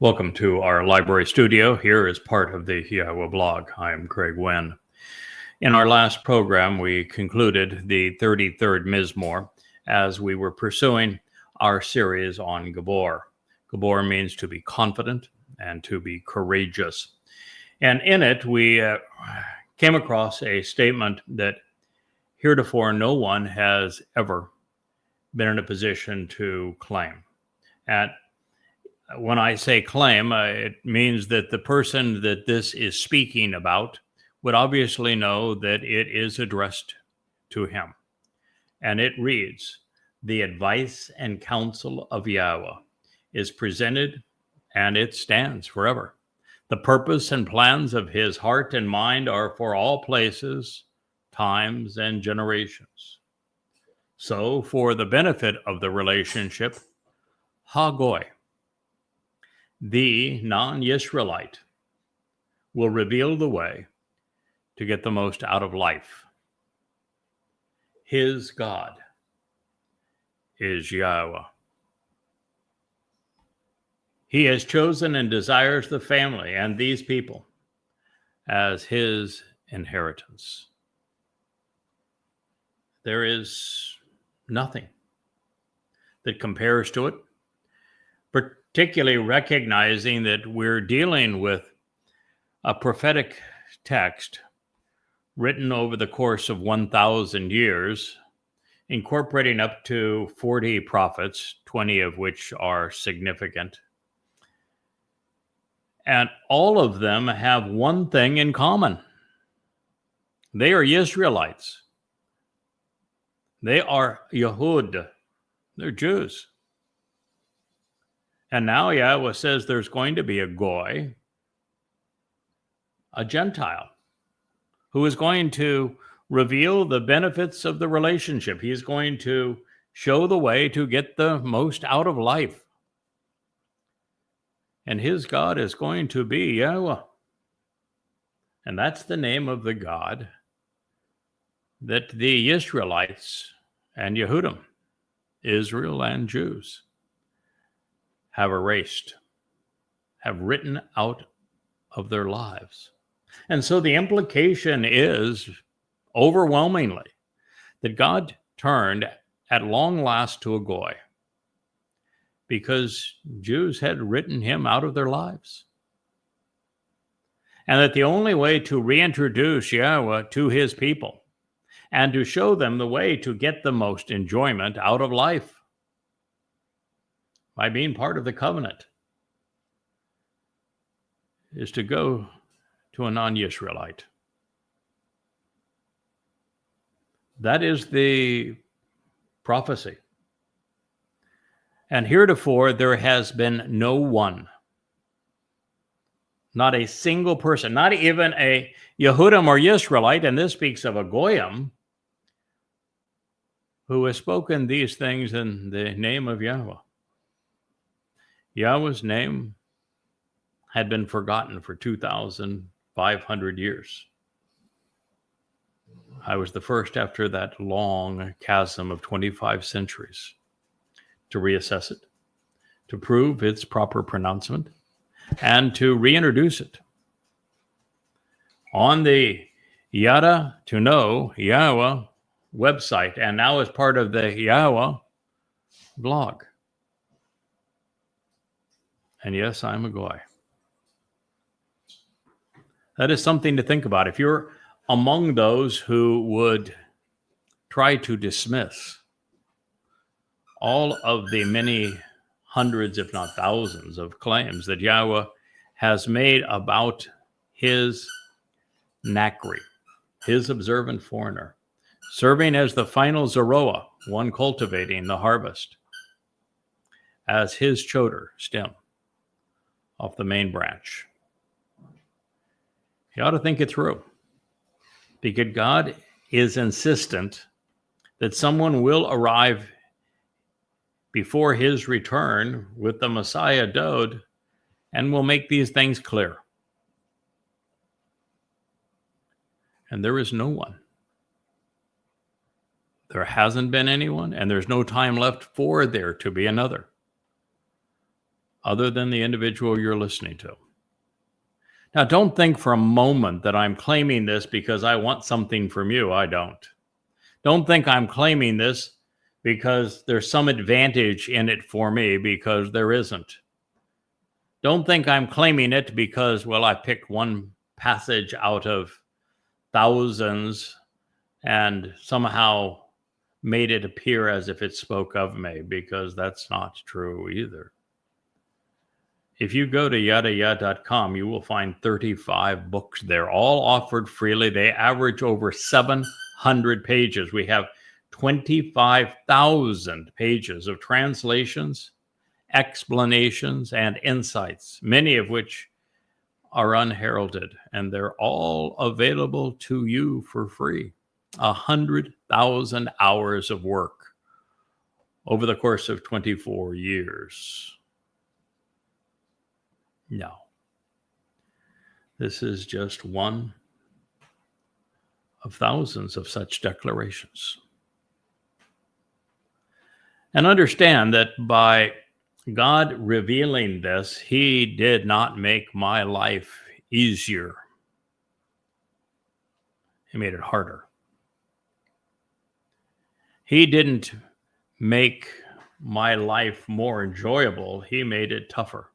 Welcome to our library studio. Here is part of the Yahweh blog. I'm Craig Wynn. In our last program, we concluded the 33rd Mizmor as we were pursuing our series on Gibowr. Gibowr means to be confident and to be courageous. And in it, we came across a statement that heretofore no one has ever been in a position to claim. And when I say claim, it means that the person that this is speaking about would obviously know that it is addressed to him. And it reads, "The advice and counsel of Yahweh is presented, and it stands forever. The purpose and plans of his heart and mind are for all places, times, and generations." So, for the benefit of the relationship, Hagoy, the non-Yisraelite, will reveal the way to get the most out of life. His God is Yahweh. He has chosen and desires the family and these people as his inheritance. There is nothing that compares to it, particularly recognizing that we're dealing with a prophetic text written over the course of 1,000 years, incorporating up to 40 prophets, 20 of which are significant. And all of them have one thing in common. They are Israelites. They are Yehud. They're Jews. And now Yahweh says there's going to be a Goy, a Gentile, who is going to reveal the benefits of the relationship. He's going to show the way to get the most out of life. And his God is going to be Yahweh. And that's the name of the God that the Israelites and Yehudim, Israel and Jews, have erased, have written out of their lives. And so the implication is overwhelmingly that God turned at long last to a Goy because Jews had written him out of their lives. And that the only way to reintroduce Yahweh to his people and to show them the way to get the most enjoyment out of life by being part of the covenant is to go to a non-Yisraelite. That is the prophecy. And heretofore, there has been no one, not a single person, not even a Yehudim or Yisraelite, and this speaks of a Goyim, who has spoken these things in the name of Yahweh. Yahweh's name had been forgotten for 2,500 years. I was the first after that long chasm of 25 centuries to reassess it, to prove its proper pronouncement, and to reintroduce it on the Yada to Know Yahweh website, and now as part of the Yahweh blog. And yes, I'm a Goy. That is something to think about. If you're among those who would try to dismiss all of the many hundreds, if not thousands, of claims that Yahweh has made about his Nakri, his observant foreigner, serving as the final Zoroah, one cultivating the harvest, as his choder stem off the main branch. You ought to think it through, because God is insistent that someone will arrive before his return with the Messiah Dode and will make these things clear. And there is no one. There hasn't been anyone, and there's no time left for there to be another other than the individual you're listening to. Now, don't think for a moment that I'm claiming this because I want something from you. I don't. Don't think I'm claiming this because there's some advantage in it for me, because there isn't. Don't think I'm claiming it because, well, I picked one passage out of thousands and somehow made it appear as if it spoke of me, because that's not true either. If you go to yadaya.com, you will find 35 books there, all offered freely. They average over 700 pages. We have 25,000 pages of translations, explanations, and insights, many of which are unheralded, and they're all available to you for free. 100,000 hours of work over the course of 24 years. No. This is just one of thousands of such declarations. And understand that by God revealing this, He did not make my life easier. He made it harder. He didn't make my life more enjoyable. He made it tougher.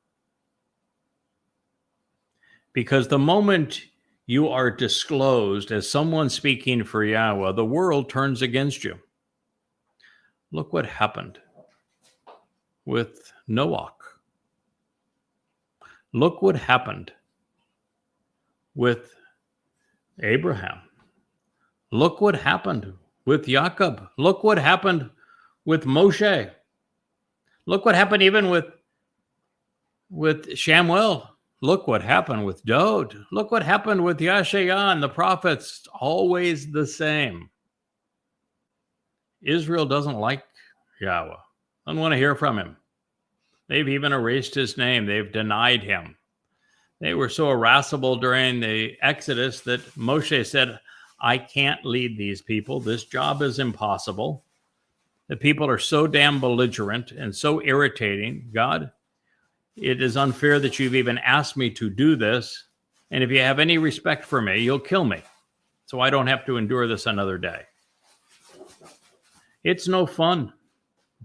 Because the moment you are disclosed as someone speaking for Yahweh, the world turns against you. Look what happened with Noach. Look what happened with Abraham. Look what happened with Jacob. Look what happened with Moshe. Look what happened even with Shamuel. Look what happened with Dod. Look what happened with Yeshaya and the prophets. Always the same. Israel doesn't like Yahweh. Doesn't want to hear from him. They've even erased his name. They've denied him. They were so irascible during the Exodus that Moshe said, I can't lead these people. This job is impossible. The people are so damn belligerent and so irritating. God, it is unfair that you've even asked me to do this. And if you have any respect for me, you'll kill me, so I don't have to endure this another day. It's no fun.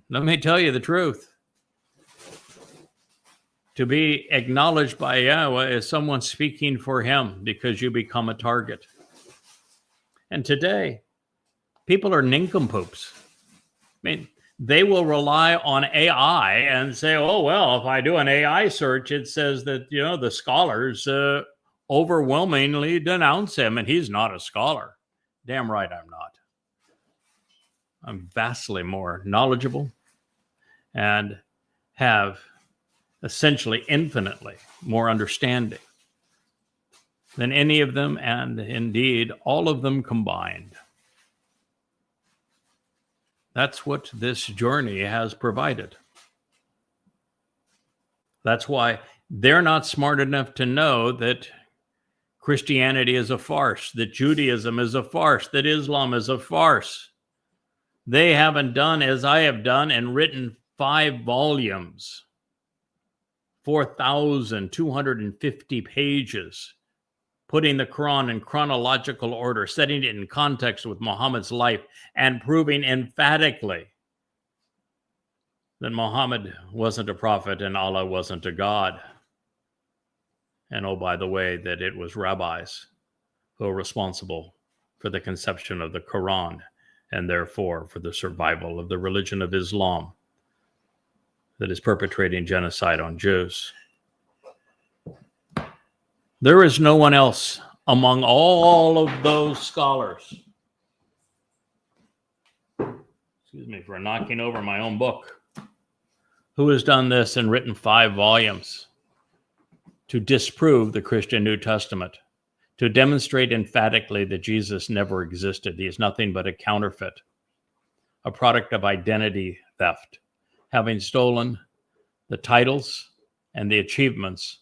Let me tell you the truth. To be acknowledged by Yahweh is someone speaking for him, because you become a target. And today, people are nincompoops. I mean, they will rely on AI and say, oh, well, if I do an AI search, it says that, the scholars overwhelmingly denounce him, and he's not a scholar. Damn right I'm not. I'm vastly more knowledgeable and have essentially infinitely more understanding than any of them, and indeed all of them combined. That's what this journey has provided. That's why they're not smart enough to know that Christianity is a farce, that Judaism is a farce, that Islam is a farce. They haven't done as I have done and written 5 volumes, 4,250 pages, putting the Quran in chronological order, setting it in context with Muhammad's life, and proving emphatically that Muhammad wasn't a prophet and Allah wasn't a God. And oh, by the way, that it was rabbis who are responsible for the conception of the Quran, and therefore for the survival of the religion of Islam that is perpetrating genocide on Jews. There is no one else among all of those scholars. Excuse me for knocking over my own book. Who has done this and written 5 volumes to disprove the Christian New Testament, to demonstrate emphatically that Jesus never existed. He is nothing but a counterfeit, a product of identity theft, having stolen the titles and the achievements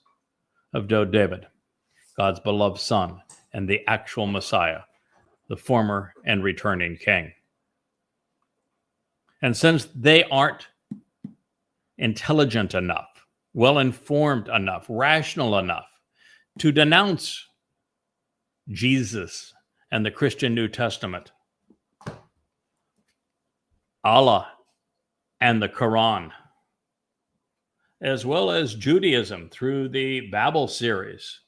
of David, God's beloved son, and the actual Messiah, the former and returning king. And since they aren't intelligent enough, well-informed enough, rational enough to denounce Jesus and the Christian New Testament, Allah and the Quran, as well as Judaism through the Babel series,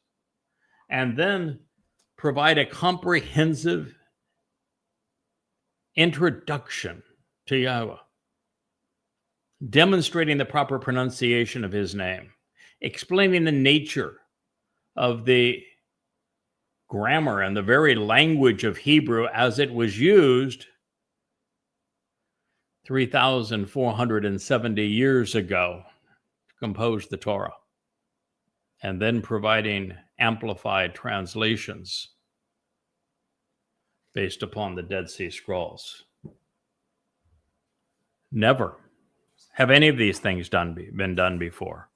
and then provide a comprehensive introduction to Yahweh, demonstrating the proper pronunciation of his name, explaining the nature of the grammar and the very language of Hebrew as it was used 3,470 years ago to compose the Torah, and then providing amplified translations based upon the Dead Sea Scrolls. Never have any of these things been done before.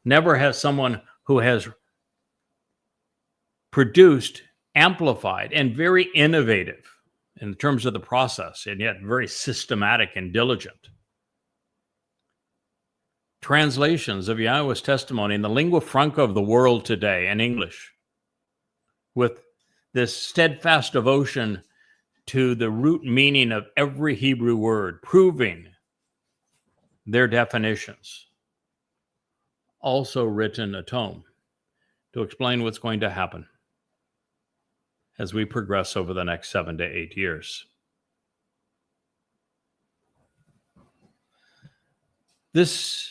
Never has someone who has produced, amplified, and very innovative in terms of the process, and yet very systematic and diligent translations of Yahweh's testimony in the lingua franca of the world today in English, with this steadfast devotion to the root meaning of every Hebrew word, proving their definitions. Also written a tome to explain what's going to happen as we progress over the next 7 to 8 years. This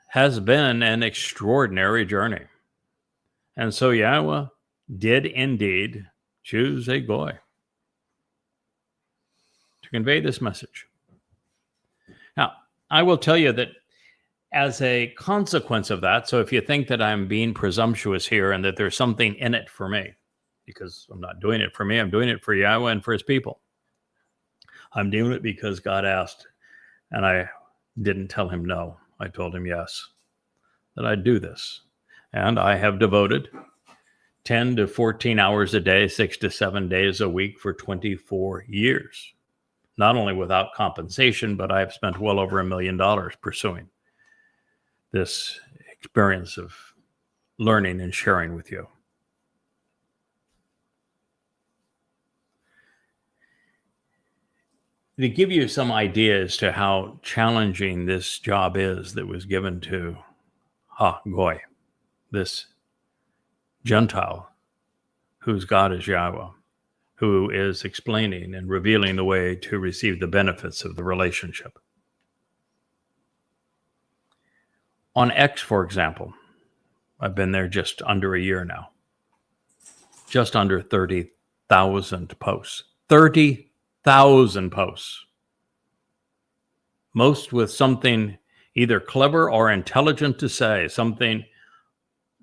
has been an extraordinary journey. And so Yahweh did indeed choose a goy to convey this message. Now, I will tell you that as a consequence of that, so if you think that I'm being presumptuous here and that there's something in it for me, because I'm not doing it for me, I'm doing it for Yahweh and for his people. I'm doing it because God asked, and I didn't tell him no. I told him yes, that I'd do this. And I have devoted 10 to 14 hours a day, 6 to 7 days a week for 24 years. Not only without compensation, but I've spent well over $1 million pursuing this experience of learning and sharing with you. To give you some idea as to how challenging this job is that was given to Goy, this Gentile whose God is Yahweh, who is explaining and revealing the way to receive the benefits of the relationship. On X, for example, I've been there just under a year now, just under 30,000 posts. 30,000 posts. Most with something either clever or intelligent to say, something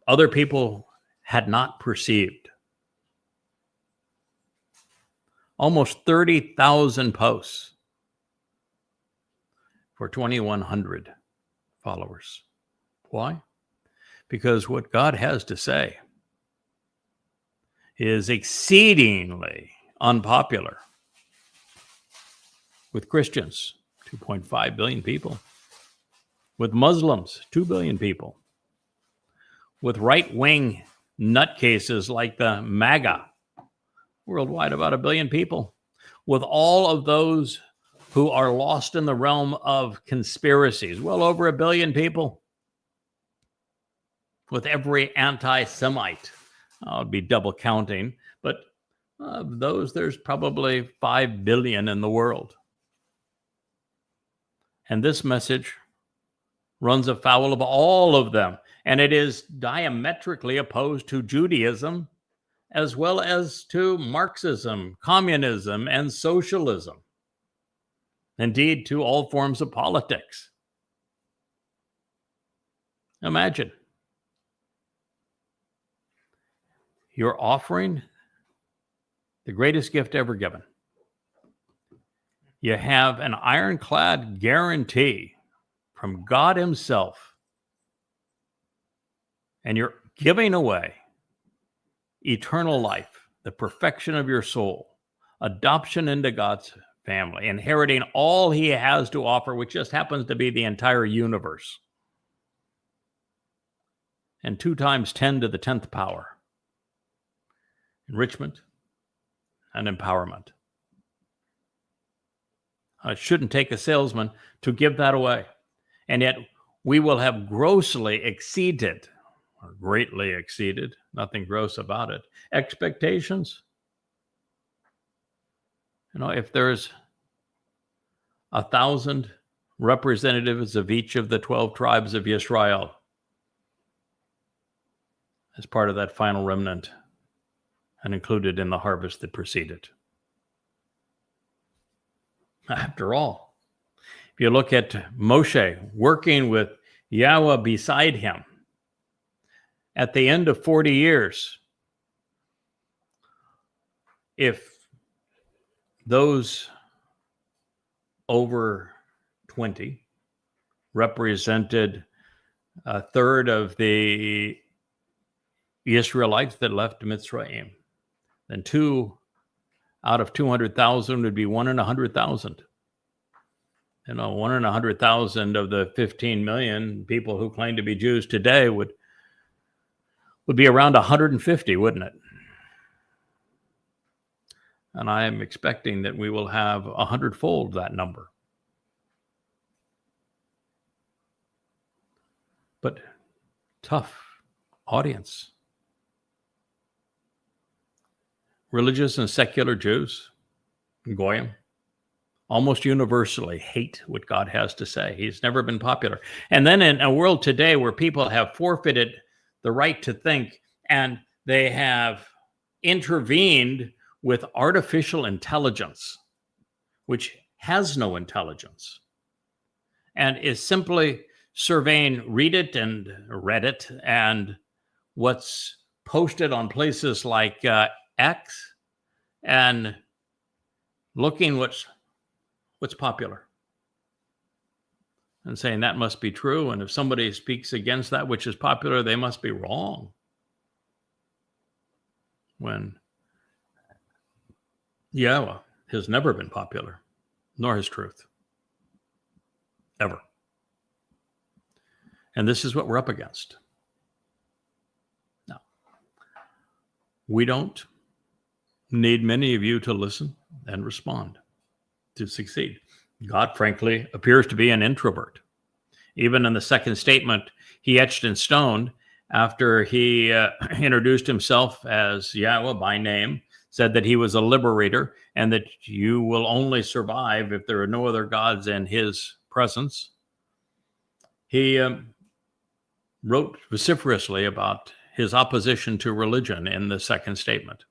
other people had not perceived. Almost 30,000 posts for 2,100 followers. Why? Because what God has to say is exceedingly unpopular with Christians, 2.5 billion people, with Muslims, 2 billion people, with right-wing nutcases like the MAGA, worldwide about 1 billion people, with all of those who are lost in the realm of conspiracies, well over 1 billion people, with every anti-Semite. I'll be double counting, but of those, there's probably 5 billion in the world. And this message runs afoul of all of them, and it is diametrically opposed to Judaism, as well as to Marxism, communism, and socialism. Indeed, to all forms of politics. Imagine. You're offering the greatest gift ever given. You have an ironclad guarantee from God himself, and you're giving away eternal life, the perfection of your soul, adoption into God's family, inheriting all he has to offer, which just happens to be the entire universe. and 2 times 10 to the 10th power. Enrichment and empowerment. It shouldn't take a salesman to give that away. And yet we will have grossly exceeded, or greatly exceeded, nothing gross about it, expectations. If there's 1,000 representatives of each of the 12 tribes of Israel as part of that final remnant and included in the harvest that preceded. After all, if you look at Moshe working with Yahweh beside him, at the end of 40 years, if those over 20 represented a third of the Israelites that left Mitzrayim, then 2 out of 200,000 would be 1 in 100,000. 1 in 100,000 of the 15 million people who claim to be Jews today would be around 150, wouldn't it? And I am expecting that we will have 100-fold that number. But tough audience. Religious and secular Jews, Goyim, almost universally hate what God has to say. He's never been popular. And then in a world today where people have forfeited the right to think and they have intervened with artificial intelligence, which has no intelligence, and is simply surveying Reddit and what's posted on places like X, and looking what's popular and saying that must be true. And if somebody speaks against that which is popular, they must be wrong. When Yahweh has never been popular, nor his truth. Ever. And this is what we're up against. Now, we don't need many of you to listen and respond to succeed. God, frankly, appears to be an introvert. Even in the second statement, he etched in stone after he introduced himself as Yahweh by name, said that he was a liberator and that you will only survive if there are no other gods in his presence. He wrote vociferously about his opposition to religion in the second statement.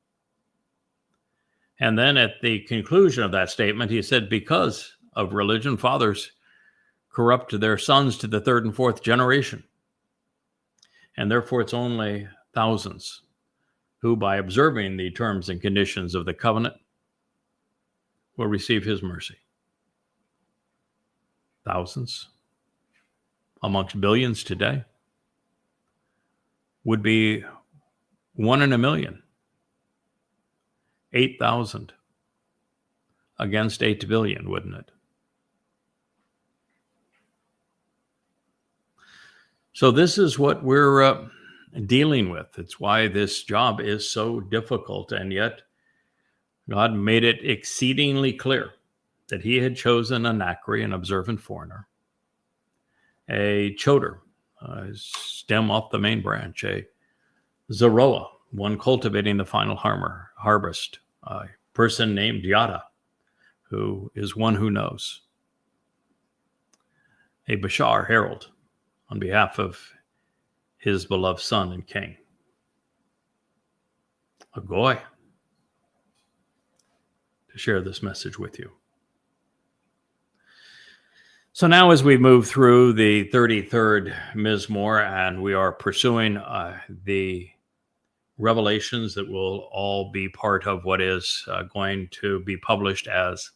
And then at the conclusion of that statement, he said, because of religion, fathers corrupt their sons to the 3rd and 4th generation. And therefore, it's only thousands who, by observing the terms and conditions of the covenant, will receive his mercy. Thousands amongst billions today would be 1 in a million. 8,000 against 8 billion, wouldn't it? So this is what we're dealing with. It's why this job is so difficult, and yet God made it exceedingly clear that he had chosen a Nachri, an observant foreigner, a choder, a stem off the main branch, a Zeroah, one cultivating the final harvest, a person named Yada, who is one who knows, a Bashar herald on behalf of his beloved son and king, a Goy, to share this message with you. So now as we move through the 33rd Mizmor and we are pursuing the revelations that will all be part of what is going to be published as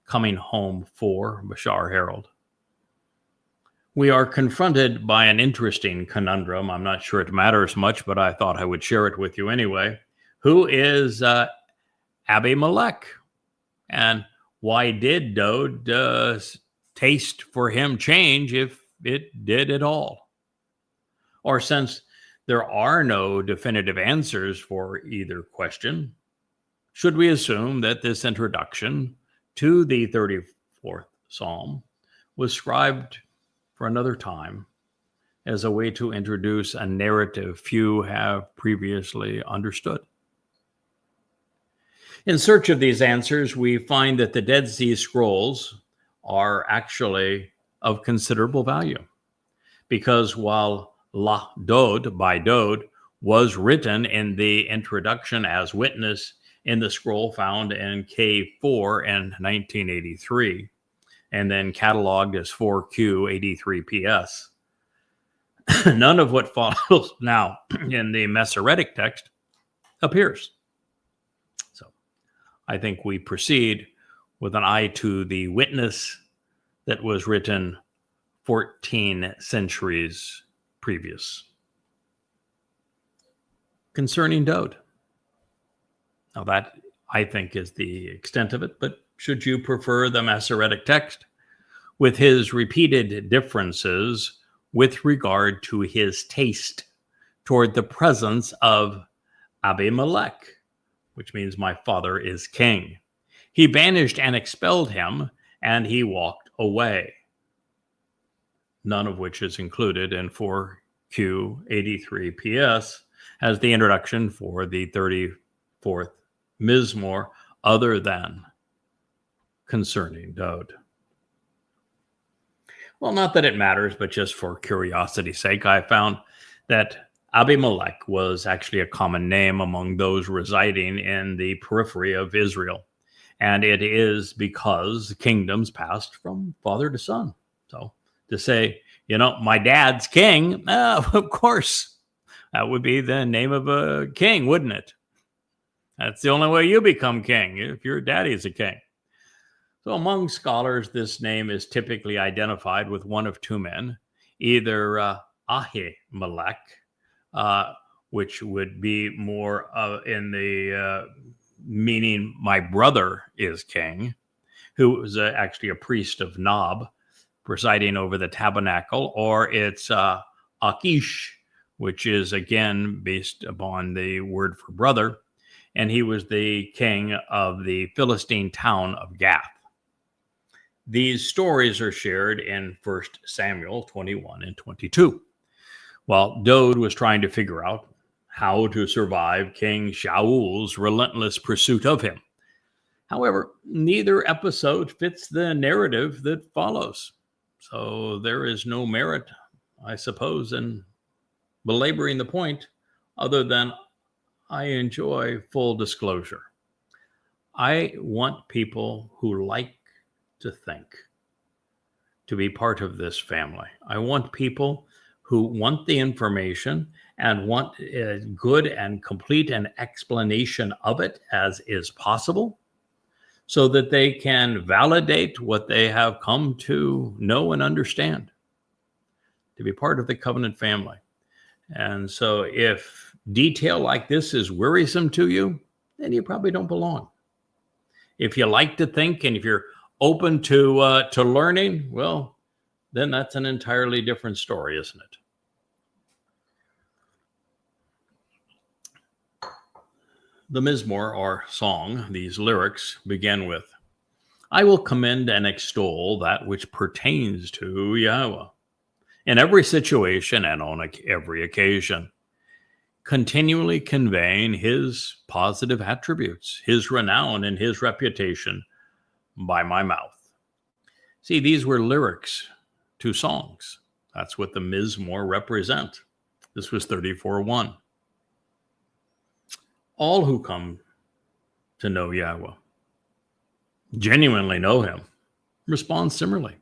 Coming Home for Bashar Herald, we are confronted by an interesting conundrum. I'm not sure it matters much, but I thought I would share it with you anyway. Who is Abimelech? And why did Dode taste for him change if it did at all? Or since there are no definitive answers for either question, should we assume that this introduction to the 34th Psalm was scribed for another time as a way to introduce a narrative few have previously understood? In search of these answers, we find that the Dead Sea Scrolls are actually of considerable value, because while La Dode by Dode was written in the introduction as witness in the scroll found in K4 in 1983, and then cataloged as 4Q83PS, none of what follows now in the Masoretic text appears. So I think we proceed with an eye to the witness that was written 14 centuries previous. Concerning Dode. Now that, I think, is the extent of it, but should you prefer the Masoretic text, with his repeated differences with regard to his taste toward the presence of Abimelech, which means my father is king. He banished and expelled him, and he walked away. None of which is included in 4Q83PS as the introduction for the 34th Mizmor, other than concerning Dode. Well, not that it matters, but just for curiosity's sake, I found that Abimelech was actually a common name among those residing in the periphery of Israel. And it is because kingdoms passed from father to son. So to say, my dad's king, of course, that would be the name of a king, wouldn't it? That's the only way you become king, if your daddy is a king. So among scholars, this name is typically identified with one of two men, either Ahimelech, which would be more in the meaning my brother is king, who was actually a priest of Nob, presiding over the tabernacle, or it's Achish, which is again based upon the word for brother, and he was the king of the Philistine town of Gath. These stories are shared in 1 Samuel 21 and 22. While Dode was trying to figure out how to survive King Shaul's relentless pursuit of him. However, neither episode fits the narrative that follows. So there is no merit, I suppose, in belaboring the point, other than I enjoy full disclosure. I want people who like to think to be part of this family. I want people who want the information and want a good and complete an explanation of it as is possible, so that they can validate what they have come to know and understand, to be part of the covenant family. And so if detail like this is wearisome to you, then you probably don't belong. If you like to think and if you're open to learning, well, then that's an entirely different story, isn't it? The Mizmor, or song, these lyrics begin with, I will commend and extol that which pertains to Yahweh in every situation and on every occasion, continually conveying his positive attributes, his renown and his reputation by my mouth. See, these were lyrics to songs. That's what the Mizmor represent. This was 34:1. All who come to know Yahweh, genuinely know him, respond similarly.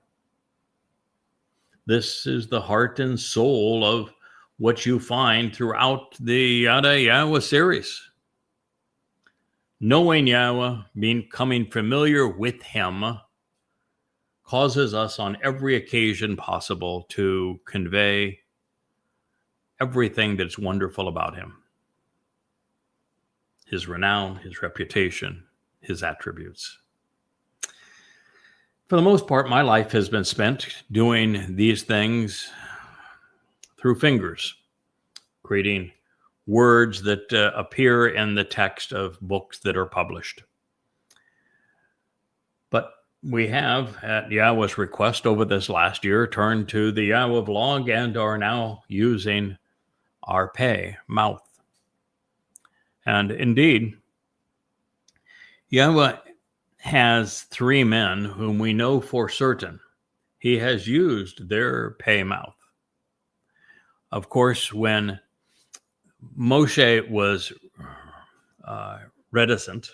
This is the heart and soul of what you find throughout the Yada Yahweh series. Knowing Yahweh, becoming familiar with him, causes us on every occasion possible to convey everything that's wonderful about him. His renown, his reputation, his attributes. For the most part, my life has been spent doing these things through fingers, creating words that appear in the text of books that are published. But we have, at Yahweh's request over this last year, turned to the Yahweh blog and are now using our pay mouth. And indeed, Yahweh has three men whom we know for certain he has used their pay mouth. Of course, when Moshe was reticent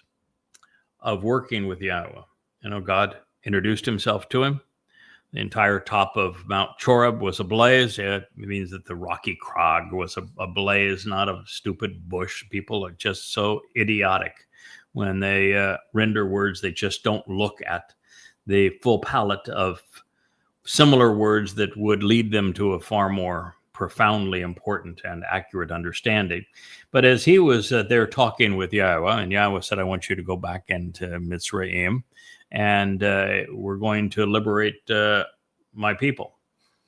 of working with Yahweh, God introduced himself to him. The entire top of Mount Choreb was ablaze. It means that the rocky crag was ablaze, not a stupid bush. People are just so idiotic when they render words. They just don't look at the full palette of similar words that would lead them to a far more profoundly important and accurate understanding. But as he was there talking with Yahweh, and Yahweh said, I want you to go back into Mitzrayim, and we're going to liberate my people.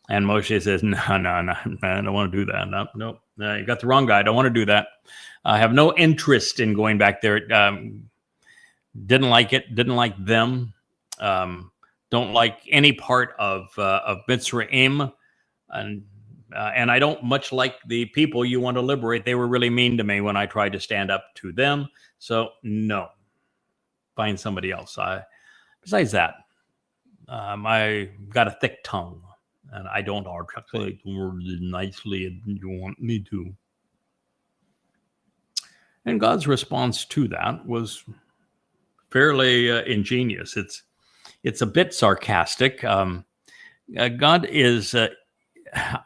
And Moshe says, no, I don't want to do that. No, you got the wrong guy. I don't want to do that. I have no interest in going back there. Didn't like it. Didn't like them. Don't like any part of Mitzrayim. And I don't much like the people you want to liberate. They were really mean to me when I tried to stand up to them. So no, find somebody else. Besides that, I got a thick tongue, and I don't articulate words nicely as you want me to. And God's response to that was fairly ingenious. It's a bit sarcastic. God is,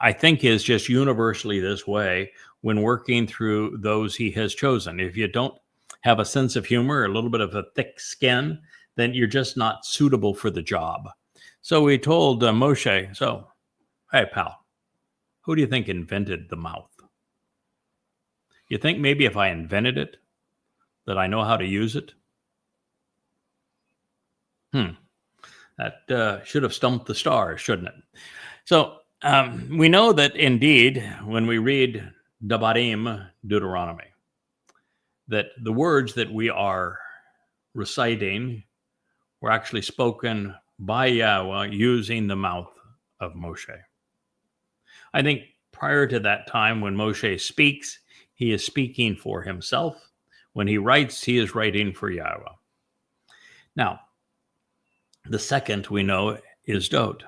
I think, is just universally this way when working through those he has chosen. If you don't have a sense of humor, a little bit of a thick skin, then you're just not suitable for the job. So we told Moshe, hey, pal, who do you think invented the mouth? You think maybe if I invented it, that I know how to use it? That should have stumped the stars, shouldn't it? So we know that indeed, when we read Devarim, Deuteronomy, that the words that we are reciting were actually spoken by Yahweh using the mouth of Moshe. I think prior to that time, when Moshe speaks, he is speaking for himself. When he writes, he is writing for Yahweh. Now, the second we know is Dod,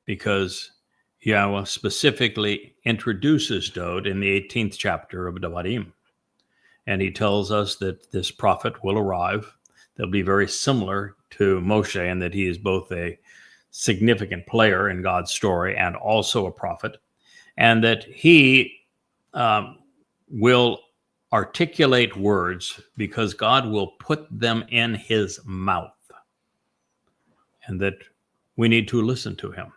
because Yahweh specifically introduces Dod in the 18th chapter of Devarim. And he tells us that this prophet will arrive. They'll be very similar to Moshe in that he is both a significant player in God's story and also a prophet, and that he will articulate words because God will put them in his mouth, and that we need to listen to him.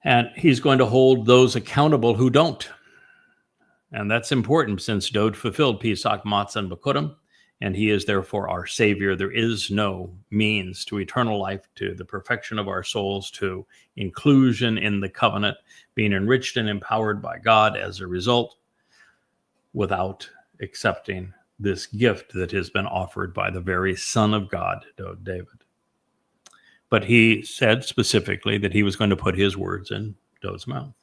And he's going to hold those accountable who don't. And that's important since Dod fulfilled Pesach, Matzah, and Bekurim, and he is therefore our Savior. There is no means to eternal life, to the perfection of our souls, to inclusion in the covenant, being enriched and empowered by God as a result, without accepting this gift that has been offered by the very Son of God, David. But he said specifically that he was going to put his words in Dod's mouth.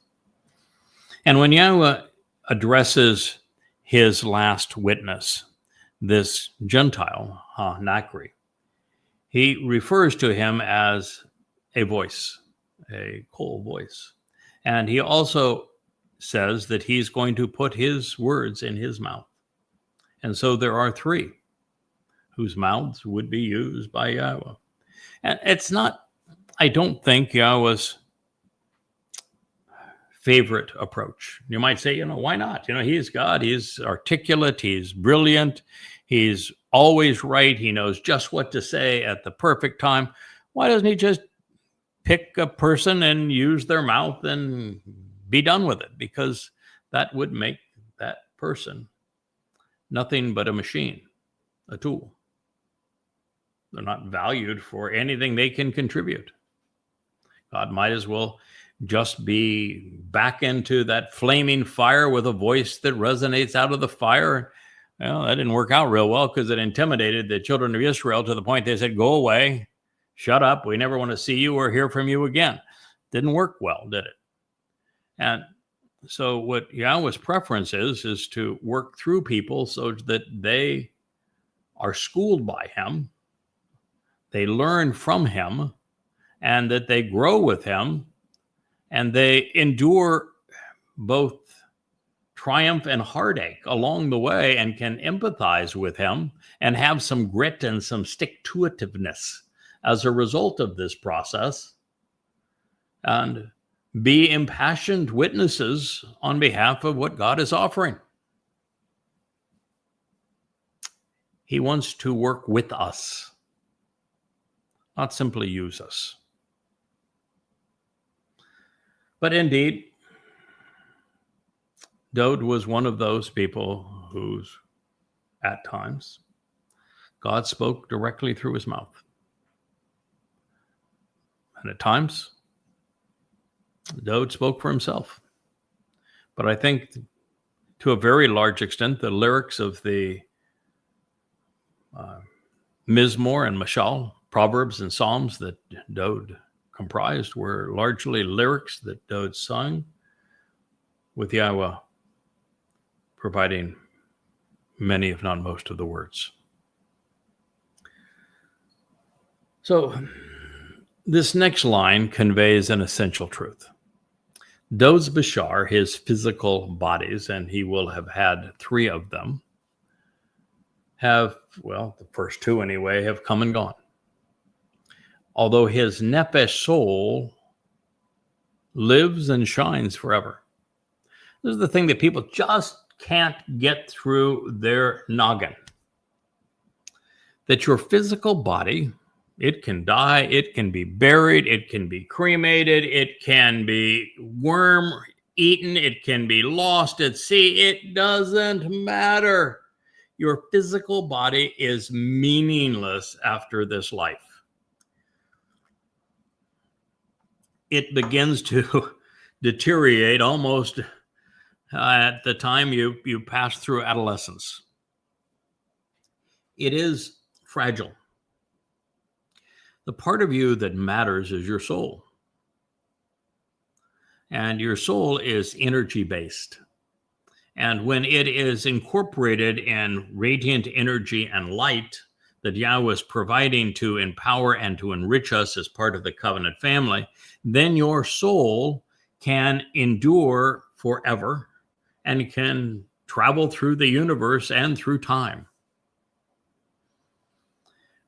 And when Yahweh addresses his last witness, this Gentile, Nachri, he refers to him as a voice, a coal voice. And he also says that he's going to put his words in his mouth. And so there are three whose mouths would be used by Yahweh. And it's not, I don't think, Yahweh's favorite approach. You might say, why not? He's God. He's articulate. He's brilliant. He's always right. He knows just what to say at the perfect time. Why doesn't he just pick a person and use their mouth and be done with it? Because that would make that person nothing but a machine, a tool. They're not valued for anything they can contribute. God might as well just be back into that flaming fire with a voice that resonates out of the fire. Well, that didn't work out real well because it intimidated the children of Israel to the point they said, "Go away, shut up. We never want to see you or hear from you again." Didn't work well, did it? And so what Yahweh's preference is to work through people so that they are schooled by him, they learn from him, and that they grow with him, and they endure both triumph and heartache along the way and can empathize with him and have some grit and some stick-to-itiveness as a result of this process, and be impassioned witnesses on behalf of what God is offering. He wants to work with us, not simply use us. But indeed, Dowd was one of those people whose, at times, God spoke directly through his mouth. And at times, Dowd spoke for himself. But I think to a very large extent, the lyrics of the Mizmor and Mashal, Proverbs and Psalms that Dowd comprised were largely lyrics that Dowd sung, with Yahweh providing many, if not most, of the words. So this next line conveys an essential truth. Dowd's Bashar, his physical bodies, and he will have had 3 of them, have, well, the first 2 anyway, have come and gone. Although his nephesh soul lives and shines forever. This is the thing that people just can't get through their noggin. That your physical body, it can die, it can be buried, it can be cremated, it can be worm eaten, it can be lost at sea. It doesn't matter. Your physical body is meaningless after this life. It begins to deteriorate almost at the time you pass through adolescence. It is fragile. The part of you that matters is your soul. And your soul is energy-based. And when it is incorporated in radiant energy and light that Yahweh is providing to empower and to enrich us as part of the covenant family, then your soul can endure forever and can travel through the universe and through time.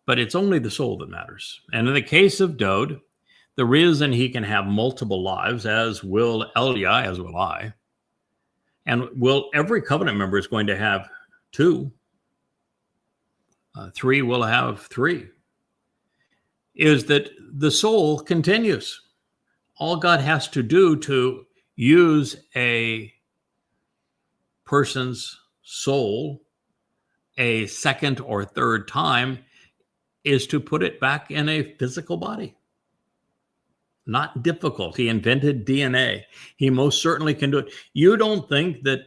But it's only the soul that matters. And in the case of Dowd, the reason he can have multiple lives, as will Elia, as will I, and every covenant member is going to have 2. 3 will have 3, is that the soul continues. All God has to do to use a person's soul a second or third time is to put it back in a physical body. Not difficult. He invented DNA. He most certainly can do it. You don't think that,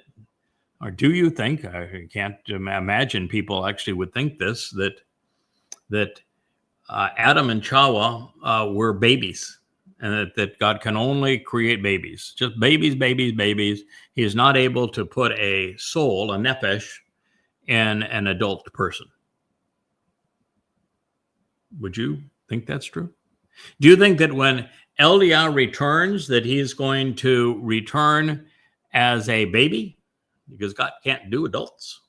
or do you think, I can't imagine people actually would think this, that Adam and Chawa were babies, and that God can only create babies, just babies, babies, babies. He is not able to put a soul, a nephesh, in an adult person. Would you think that's true? Do you think that when Elia returns, that he's going to return as a baby? Because God can't do adults.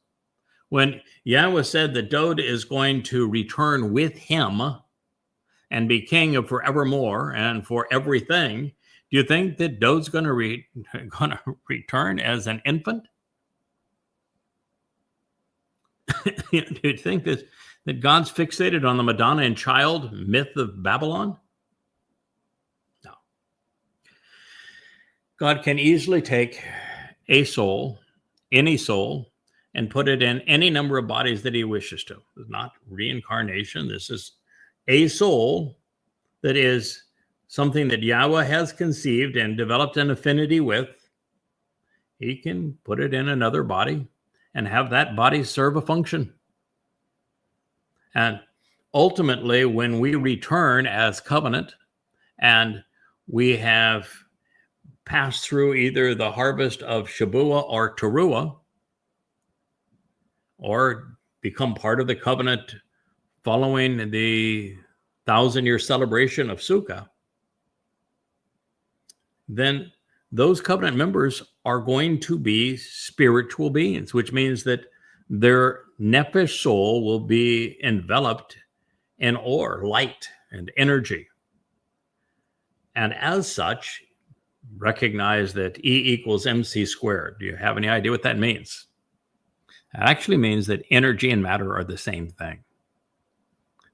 When Yahweh said that Dowd is going to return with him and be king of forevermore and for everything, do you think that Dowd's going to return as an infant? Do you think that God's fixated on the Madonna and child myth of Babylon? No. God can easily take a soul, any soul, and put it in any number of bodies that he wishes to. It's not reincarnation. This is a soul that is something that Yahweh has conceived and developed an affinity with, he can put it in another body and have that body serve a function. And ultimately, when we return as covenant and we have passed through either the harvest of Shabuah or Teruah, or become part of the covenant following the 1,000-year celebration of Sukkah, then those covenant members are going to be spiritual beings, which means that their nephesh soul will be enveloped in or, light, and energy. And as such, recognize that E equals MC squared. Do you have any idea what that means? It actually means that energy and matter are the same thing.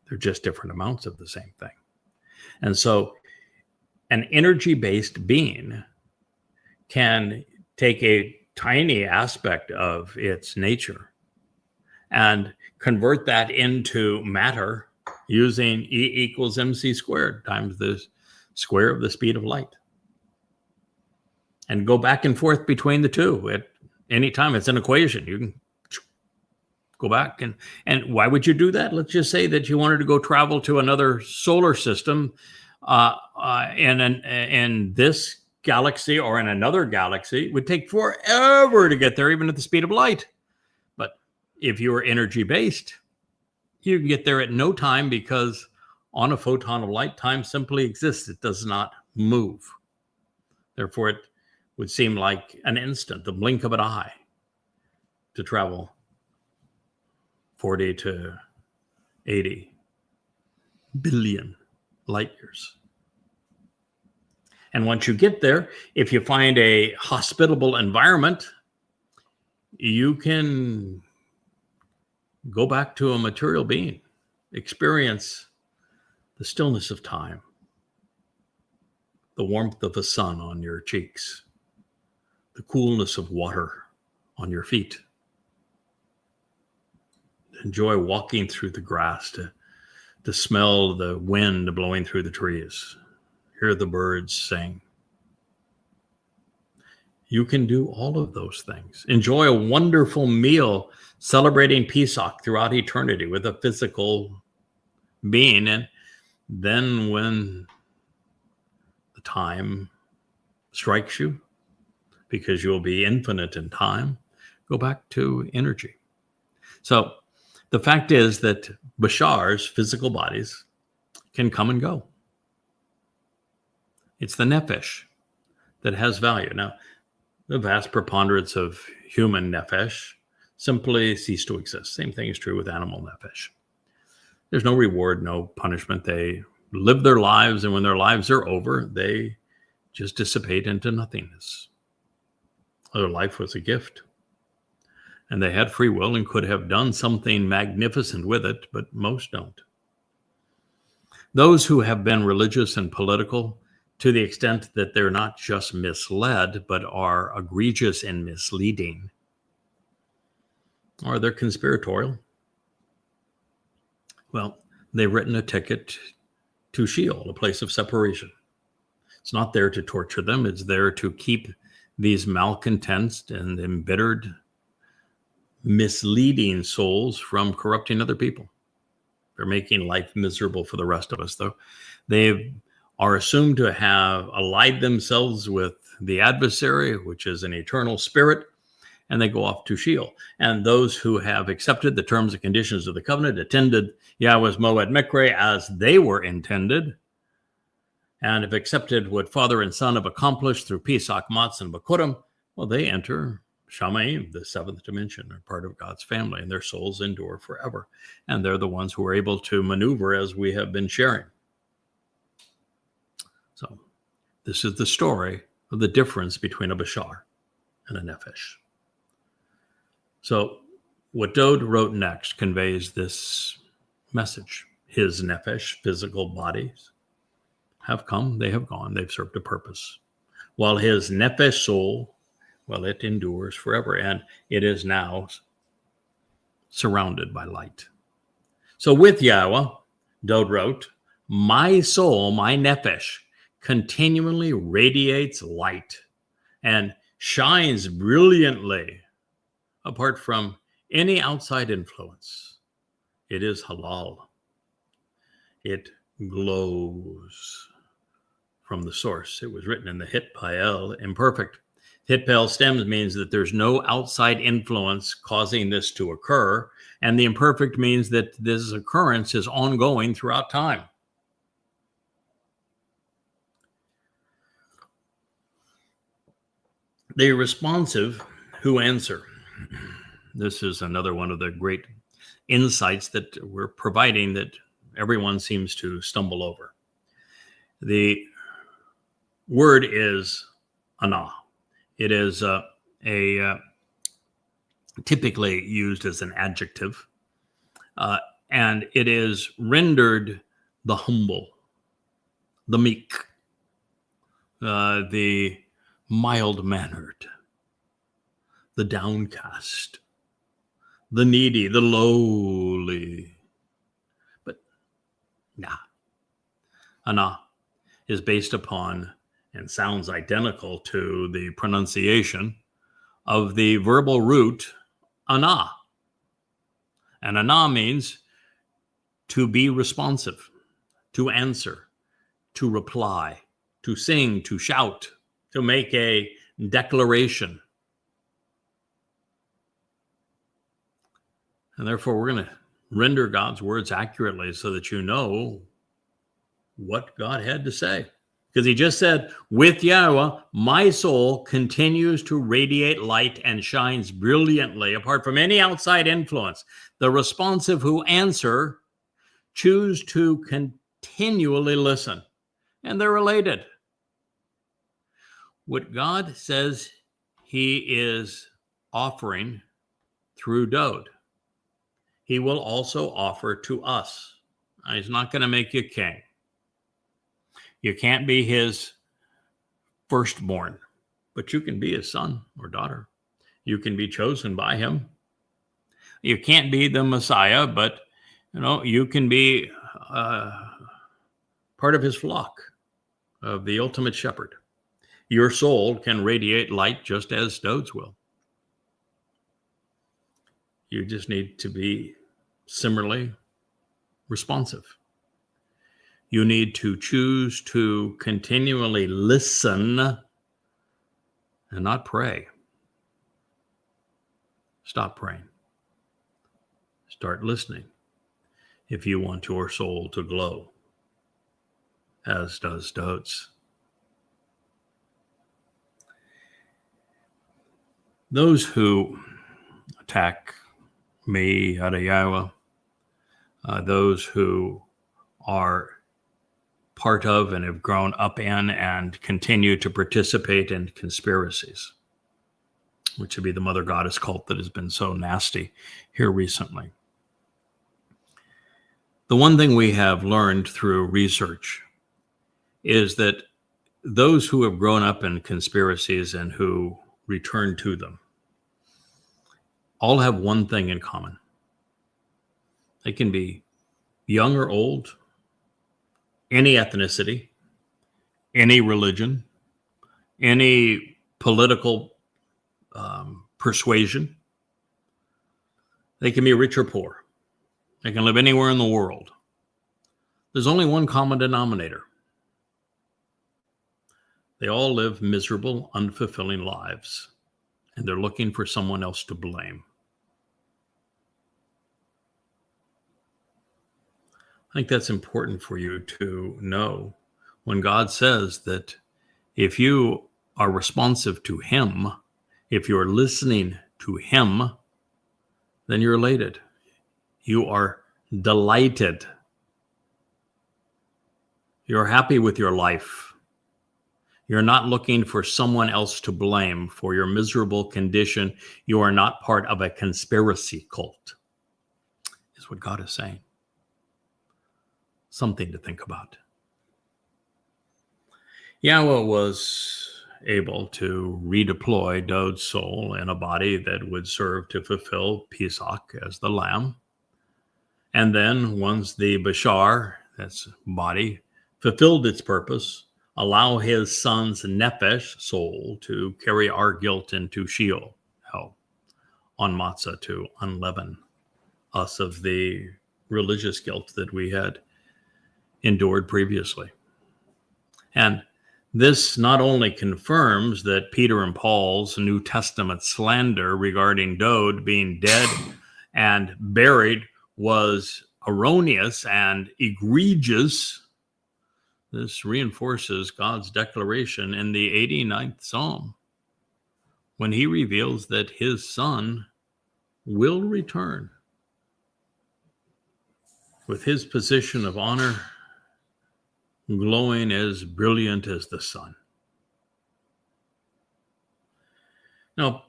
They're just different amounts of the same thing. And so an energy-based being can take a tiny aspect of its nature and convert that into matter using E equals MC squared times the square of the speed of light, and go back and forth between the two at any time. It's an equation. You can go back and why would you do that? Let's just say that you wanted to go travel to another solar system in this galaxy or in another galaxy. It would take forever to get there, even at the speed of light. But if you were energy based, you can get there at no time, because on a photon of light, time simply exists. It does not move. Therefore, it would seem like an instant, the blink of an eye, to travel 40 to 80 billion light years. And once you get there, if you find a hospitable environment, you can go back to a material being, experience the stillness of time, the warmth of the sun on your cheeks, the coolness of water on your feet. Enjoy walking through the grass, to smell the wind blowing through the trees, hear the birds sing. You can do all of those things. Enjoy a wonderful meal celebrating Pesach throughout eternity with a physical being. And then when the time strikes you, because you'll be infinite in time, go back to energy. So the fact is that Bashar's physical bodies can come and go. It's the nephesh that has value. Now, the vast preponderance of human nephesh simply cease to exist. Same thing is true with animal nephesh. There's no reward, no punishment. They live their lives, and when their lives are over, they just dissipate into nothingness. Their life was a gift, and they had free will and could have done something magnificent with it, but most don't. Those who have been religious and political, to the extent that they're not just misled, but are egregious and misleading, or they're conspiratorial, well, they've written a ticket to Sheol, a place of separation. It's not there to torture them. It's there to keep these malcontents and embittered, misleading souls from corrupting other people. They're making life miserable for the rest of us, though. They are assumed to have allied themselves with the adversary, which is an eternal spirit, and they go off to Sheol. And those who have accepted the terms and conditions of the covenant, attended Yahweh's Moed Mikre as they were intended, and have accepted what Father and Son have accomplished through Pesach, Matz, and Bakurim, well, they enter Shamayim, the seventh dimension, are part of God's family, and their souls endure forever. And they're the ones who are able to maneuver as we have been sharing. So this is the story of the difference between a Bashar and a Nephesh. So what Dode wrote next conveys this message. His Nephesh, physical bodies, have come, they have gone, they've served a purpose. While his Nephesh soul, well, it endures forever, and it is now surrounded by light. So with Yahweh, Dode wrote, my soul, my Nephesh, continually radiates light and shines brilliantly apart from any outside influence. It is halal. It glows from the source. It was written in the Hitpael imperfect. Hitpael stems means that there's no outside influence causing this to occur, and the imperfect means that this occurrence is ongoing throughout time. The responsive who answer. This is another one of the great insights that we're providing that everyone seems to stumble over. The word is ana. It is typically used as an adjective, and it is rendered the humble, the meek, the mild-mannered, the downcast, the needy, the lowly. But ana is based upon and sounds identical to the pronunciation of the verbal root ana. And ana means to be responsive, to answer, to reply, to sing, to shout, to make a declaration. And therefore, we're going to render God's words accurately so that you know what God had to say. Because he just said, with Yahweh, my soul continues to radiate light and shines brilliantly apart from any outside influence. The responsive who answer choose to continually listen. And they're related. What God says he is offering through Dode, he will also offer to us. Now, he's not going to make you king. You can't be his firstborn, but you can be his son or daughter. You can be chosen by him. You can't be the Messiah, but you can be part of his flock, of the ultimate shepherd. Your soul can radiate light just as Dode's will. You just need to be similarly responsive. You need to choose to continually listen and not pray. Stop praying. Start listening if you want your soul to glow, as does Dode's. Those who attack me, Yahweh, those who are part of and have grown up in and continue to participate in conspiracies, which would be the mother goddess cult that has been so nasty here recently. The one thing we have learned through research is that those who have grown up in conspiracies and who return to them all have one thing in common. They can be young or old, any ethnicity, any religion, any political persuasion. They can be rich or poor. They can live anywhere in the world. There's only one common denominator. They all live miserable, unfulfilling lives, and they're looking for someone else to blame. I think that's important for you to know when God says that if you are responsive to him, if you're listening to him, then you're elated. You are delighted. You're happy with your life. You're not looking for someone else to blame for your miserable condition. You are not part of a conspiracy cult, is what God is saying. Something to think about. Yahweh was able to redeploy Dode's soul in a body that would serve to fulfill Pesach as the lamb. And then once the Bashar, that's body, fulfilled its purpose allow his son's nephesh, soul, to carry our guilt into Sheol, hell, on matzah, to unleaven us of the religious guilt that we had endured previously. And this not only confirms that Peter and Paul's New Testament slander regarding Dowd being dead and buried was erroneous and egregious. This reinforces God's declaration in the 89th Psalm when he reveals that his son will return with his position of honor glowing as brilliant as the sun. Now,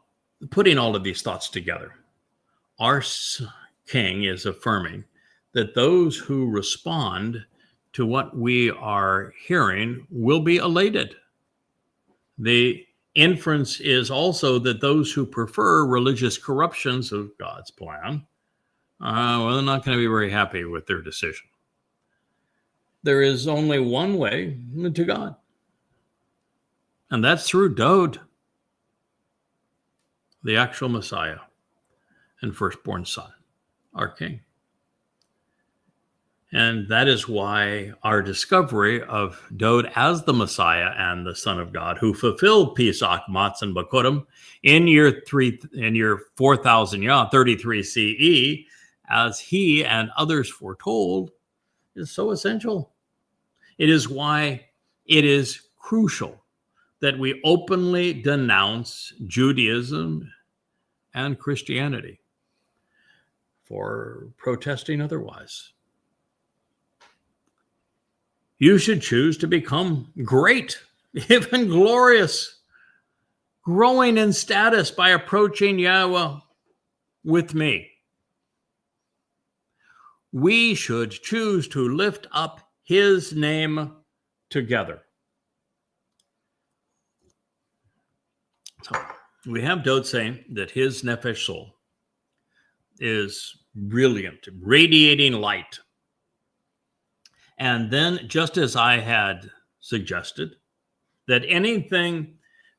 putting all of these thoughts together, our King is affirming that those who respond to what we are hearing will be elated. The inference is also that those who prefer religious corruptions of God's plan, they're not going to be very happy with their decision. There is only one way to God, and that's through Dowd, the actual Messiah and firstborn son, our King. And that is why our discovery of Dowd as the Messiah and the Son of God, who fulfilled Pesach, Matzah, and Bakurim in year 4033 CE, as he and others foretold, is so essential. It is why it is crucial that we openly denounce Judaism and Christianity for protesting otherwise. You should choose to become great, even glorious, growing in status by approaching Yahweh with me. We should choose to lift up his name together. So we have Dowd saying that his nephesh soul is brilliant, radiating light. And then, just as I had suggested, that anything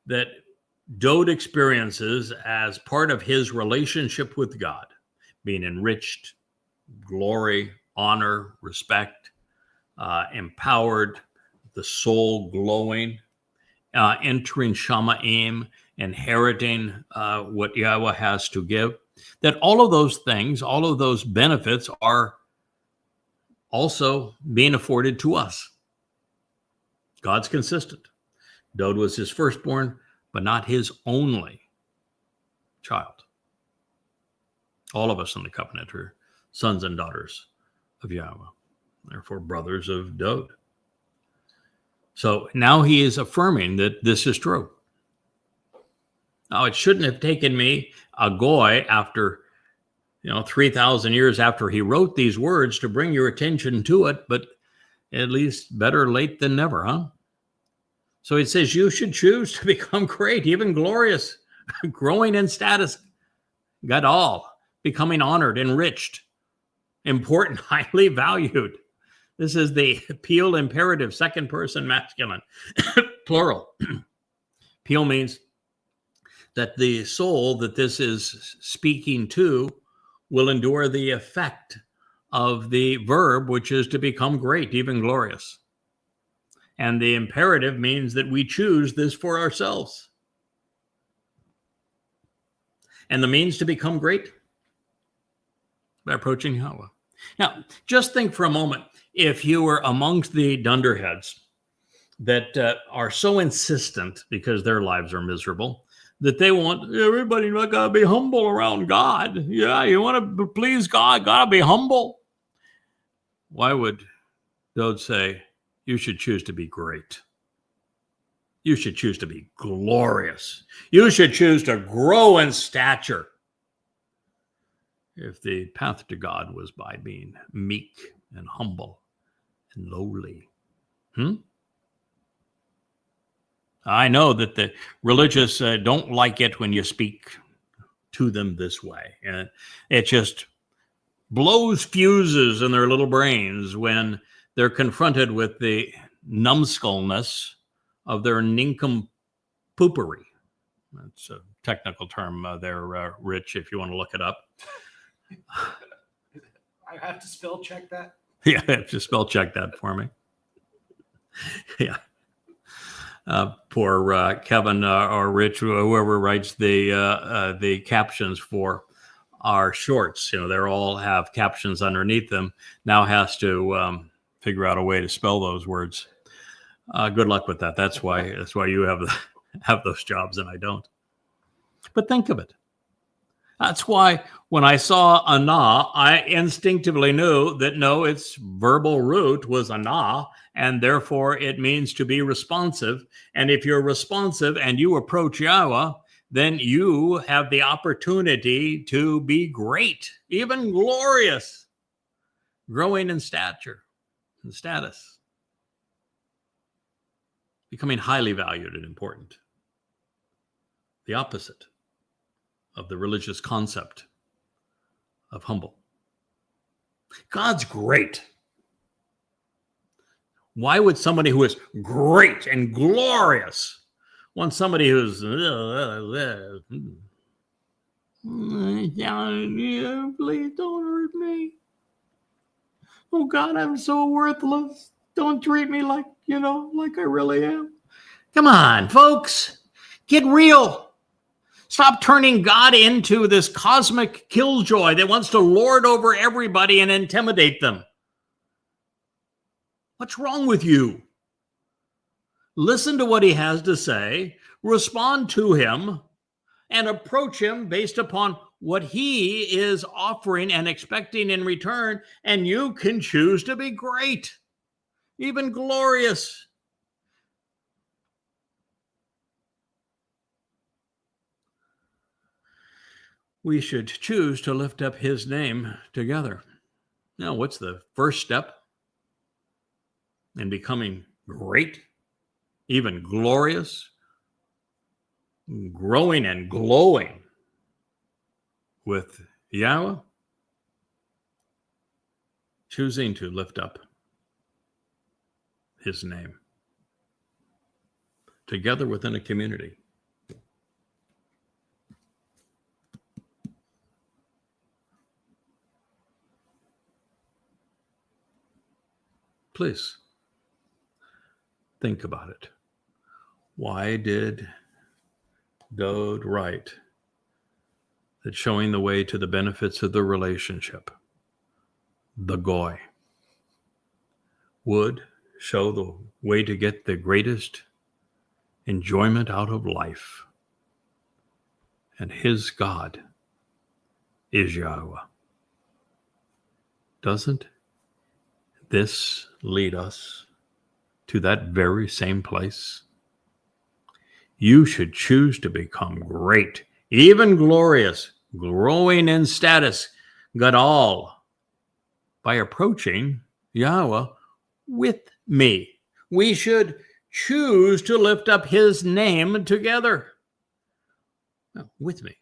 that Dowd experiences as part of his relationship with God, being enriched, glory, honor, respect, empowered, the soul glowing, entering Shamaim, inheriting what Yahweh has to give, that all of those things, all of those benefits are also being afforded to us. God's consistent. Dowd was his firstborn, but not his only child. All of us in the covenant are sons and daughters of Yahweh, therefore brothers of Dowd. So now he is affirming that this is true. Now, it shouldn't have taken me, a goy, after 3,000 years after he wrote these words to bring your attention to it, but at least better late than never, huh? So it says you should choose to become great, even glorious, growing in status, gadol, becoming honored, enriched, important, highly valued. This is the Peel imperative, second person masculine, plural. Peel means that the soul that this is speaking to will endure the effect of the verb, which is to become great, even glorious. And the imperative means that we choose this for ourselves. And the means to become great? By approaching Yahweh. Now, just think for a moment, if you were amongst the dunderheads that are so insistent, because their lives are miserable, that they want everybody to be humble around God. Yeah, you want to please God, got to be humble. Why would Dowd say, you should choose to be great? You should choose to be glorious. You should choose to grow in stature. If the path to God was by being meek and humble and lowly. I know that the religious don't like it when you speak to them this way. And it just blows fuses in their little brains when they're confronted with the numbskullness of their nincompoopery. That's a technical term there, Rich, if you want to look it up. I have to spell check that? Yeah, just spell check that for me. Yeah. Poor Kevin or Rich, whoever writes the captions for our shorts, they all have captions underneath them, now has to figure out a way to spell those words. Good luck with that. That's why you have those jobs and I don't. But think of it. That's why when I saw ana, I instinctively knew that no, its verbal root was ana, and therefore it means to be responsive. And if you're responsive and you approach Yahweh, then you have the opportunity to be great, even glorious, growing in stature and status, becoming highly valued and important. The opposite of the religious concept of humble. God's great. Why would somebody who is great and glorious want somebody who's please don't hurt me. Oh God, I'm so worthless. Don't treat me like I really am. Come on, folks. Get real. Stop turning God into this cosmic killjoy that wants to lord over everybody and intimidate them. What's wrong with you? Listen to what he has to say, respond to him, and approach him based upon what he is offering and expecting in return, and you can choose to be great, even glorious. We should choose to lift up his name together. Now, what's the first step in becoming great, even glorious, growing and glowing with Yahweh? Choosing to lift up his name together within a community. Please think about it. Why did Dode write that showing the way to the benefits of the relationship, the goy, would show the way to get the greatest enjoyment out of life? And his God is Yahweh. Doesn't this lead us to that very same place? You should choose to become great, even glorious, growing in status, Gadol, by approaching Yahweh with me. We should choose to lift up his name together. With me.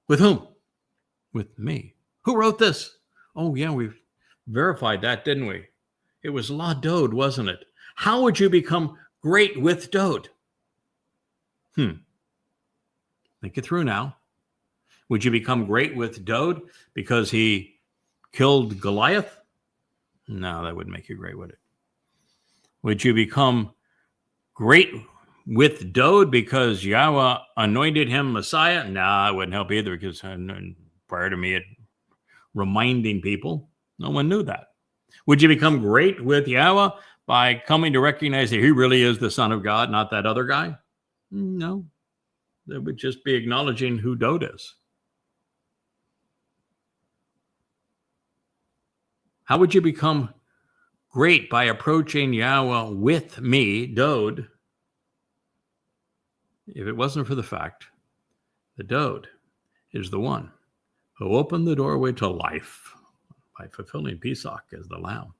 With whom? With me. Who wrote this? Oh, yeah, we've verified that, didn't we? It was La Dode, wasn't it? How would you become great with Dode? Think it through now. Would you become great with Dode because he killed Goliath? No, that wouldn't make you great, would it? Would you become great with Dode because Yahweh anointed him Messiah? No, it wouldn't help either, because prior to me, it reminding people, no one knew that. Would you become great with Yahweh by coming to recognize that he really is the Son of God, not that other guy? No. That would just be acknowledging who Dode is. How would you become great by approaching Yahweh with me, Dode, if it wasn't for the fact that Dode is the one who opened the doorway to life by fulfilling Pesach as the Lamb,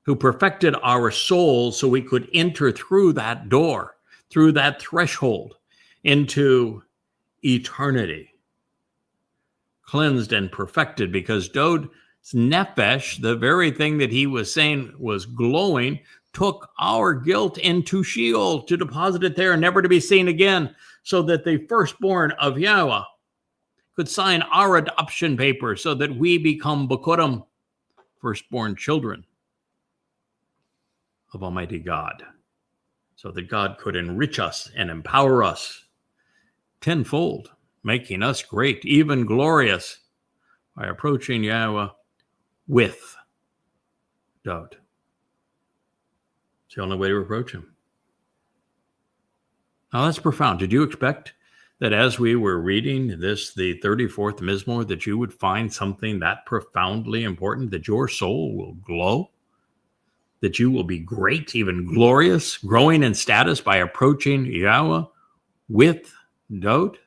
who perfected our souls so we could enter through that door, through that threshold into eternity, cleansed and perfected, because Dode's nefesh, the very thing that he was saying was glowing, took our guilt into Sheol to deposit it there, never to be seen again, so that the firstborn of Yahweh could sign our adoption papers so that we become Bekurim, firstborn children of Almighty God, so that God could enrich us and empower us tenfold, making us great, even glorious, by approaching Yahweh with doubt. It's the only way to approach him. Now that's profound. Did you expect that as we were reading this, the 34th Mizmor, that you would find something that profoundly important, that your soul will glow, that you will be great, even glorious, growing in status by approaching Yahweh with doubt?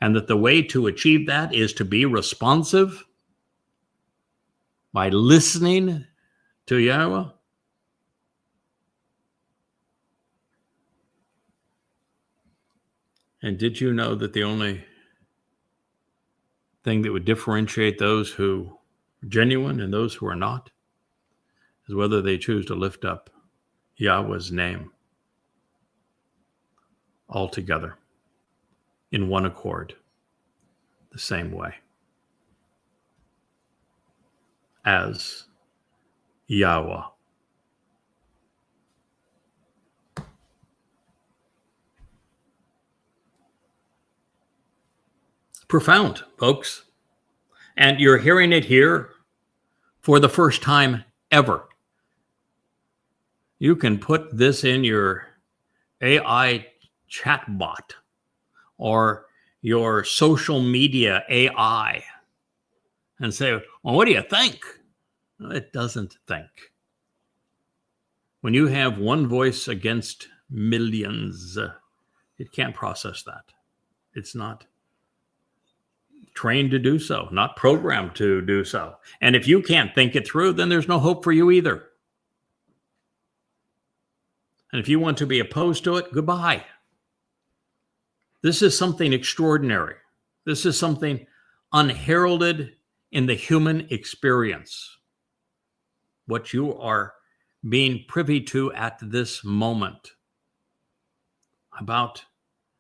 And that the way to achieve that is to be responsive by listening to Yahweh? And did you know that the only thing that would differentiate those who are genuine and those who are not is whether they choose to lift up Yahweh's name altogether in one accord, the same way as Yahweh. Profound, folks. And you're hearing it here for the first time ever. You can put this in your AI chatbot or your social media AI and say, well, what do you think? It doesn't think. When you have one voice against millions, it can't process that. It's not trained to do so, not programmed to do so. And if you can't think it through, then there's no hope for you either. And if you want to be opposed to it, goodbye. This is something extraordinary. This is something unheralded in the human experience. What you are being privy to at this moment about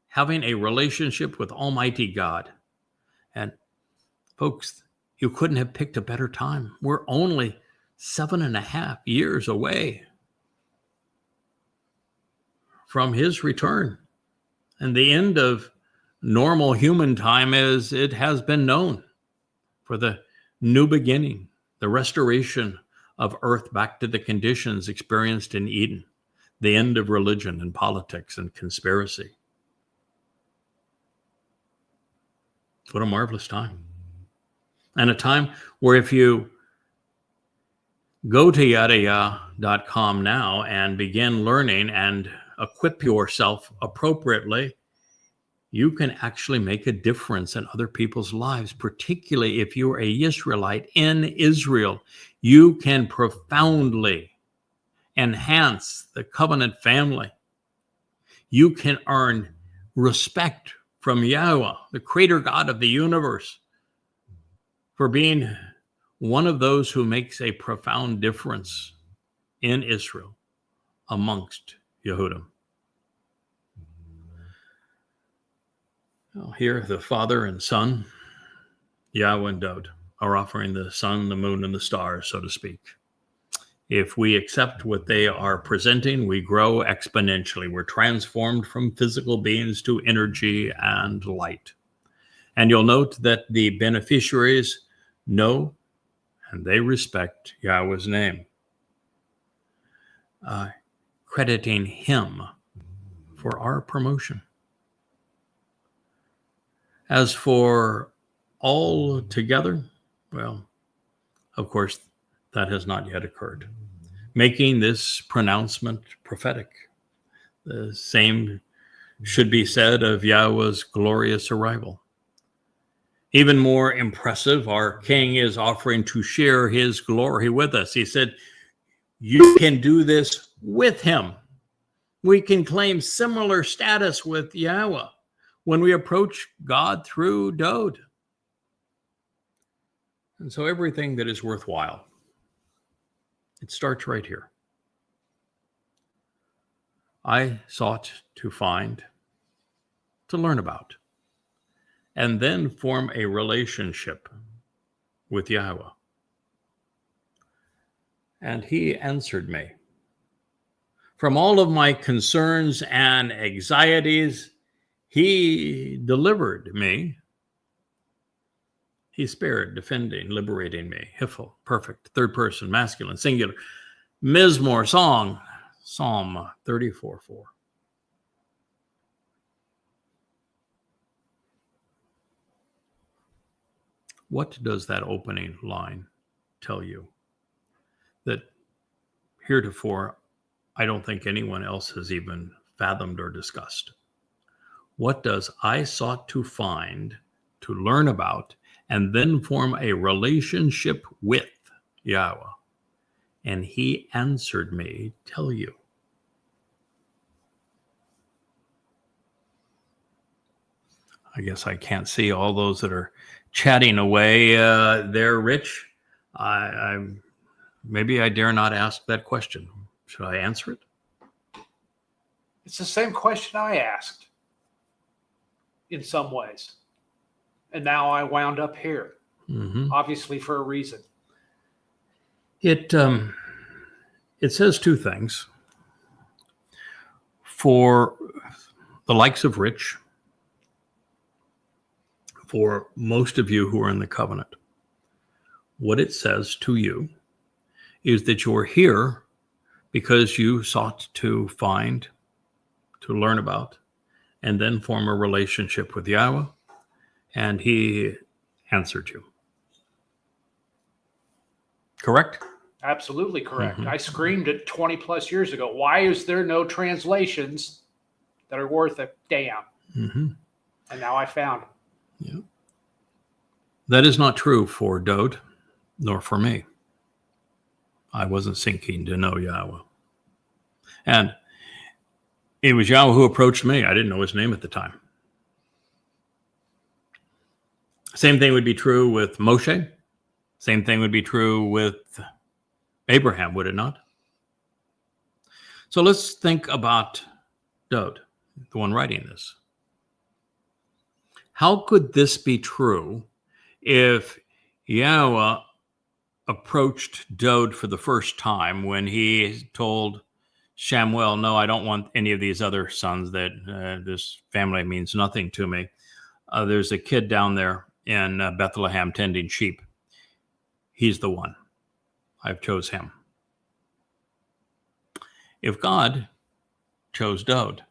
having a relationship with Almighty God. And folks, you couldn't have picked a better time. We're only 7.5 years away from his return. And the end of normal human time as it has been known, for the new beginning, the restoration of earth back to the conditions experienced in Eden, the end of religion and politics and conspiracy. What a marvelous time. And a time where if you go to yadaya.com now and begin learning and equip yourself appropriately, you can actually make a difference in other people's lives, particularly if you're a Israelite in Israel. You can profoundly enhance the covenant family. You can earn respect from Yahweh, the creator God of the universe, for being one of those who makes a profound difference in Israel amongst Yehudim. Well, here, the Father and Son, Yahweh and Dod, are offering the sun, the moon, and the stars, so to speak. If we accept what they are presenting, we grow exponentially. We're transformed from physical beings to energy and light. And you'll note that the beneficiaries know and they respect Yahweh's name, crediting him for our promotion. As for all together, well, of course, that has not yet occurred. Making this pronouncement prophetic. The same should be said of Yahweh's glorious arrival. Even more impressive, our King is offering to share his glory with us. He said, you can do this with him. We can claim similar status with Yahweh when we approach God through Dod. And so everything that is worthwhile, it starts right here. I sought to find, to learn about, and then form a relationship with Yahweh. And he answered me. From all of my concerns and anxieties, he delivered me. He spared, defending, liberating me. Hiphil, perfect, third person, masculine, singular. Mizmor, song, Psalm 34:4. What does that opening line tell you? That heretofore, I don't think anyone else has even fathomed or discussed. What does I sought to find, to learn about, and then form a relationship with Yahweh? And he answered me, tell you. I guess I can't see all those that are chatting away there, Rich. Maybe I dare not ask that question. Should I answer it? It's the same question I asked in some ways. And now I wound up here, obviously for a reason. It says two things. For the likes of Rich, for most of you who are in the covenant, what it says to you is that you're here because you sought to find, to learn about, and then form a relationship with Yahweh, and he answered you. Correct? Absolutely correct. I screamed it 20 plus years ago. Why is there no translations that are worth a damn? And now I found them. Yeah. That is not true for Dode, nor for me. I wasn't seeking to know Yahweh. And it was Yahweh who approached me. I didn't know his name at the time. Same thing would be true with Moshe. Same thing would be true with Abraham, would it not? So let's think about Dode, the one writing this. How could this be true if Yahweh approached Dode for the first time when he told Shamuel, no, I don't want any of these other sons, that this family means nothing to me. There's a kid down there in Bethlehem tending sheep. He's the one. I've chose him. If God chose Dode,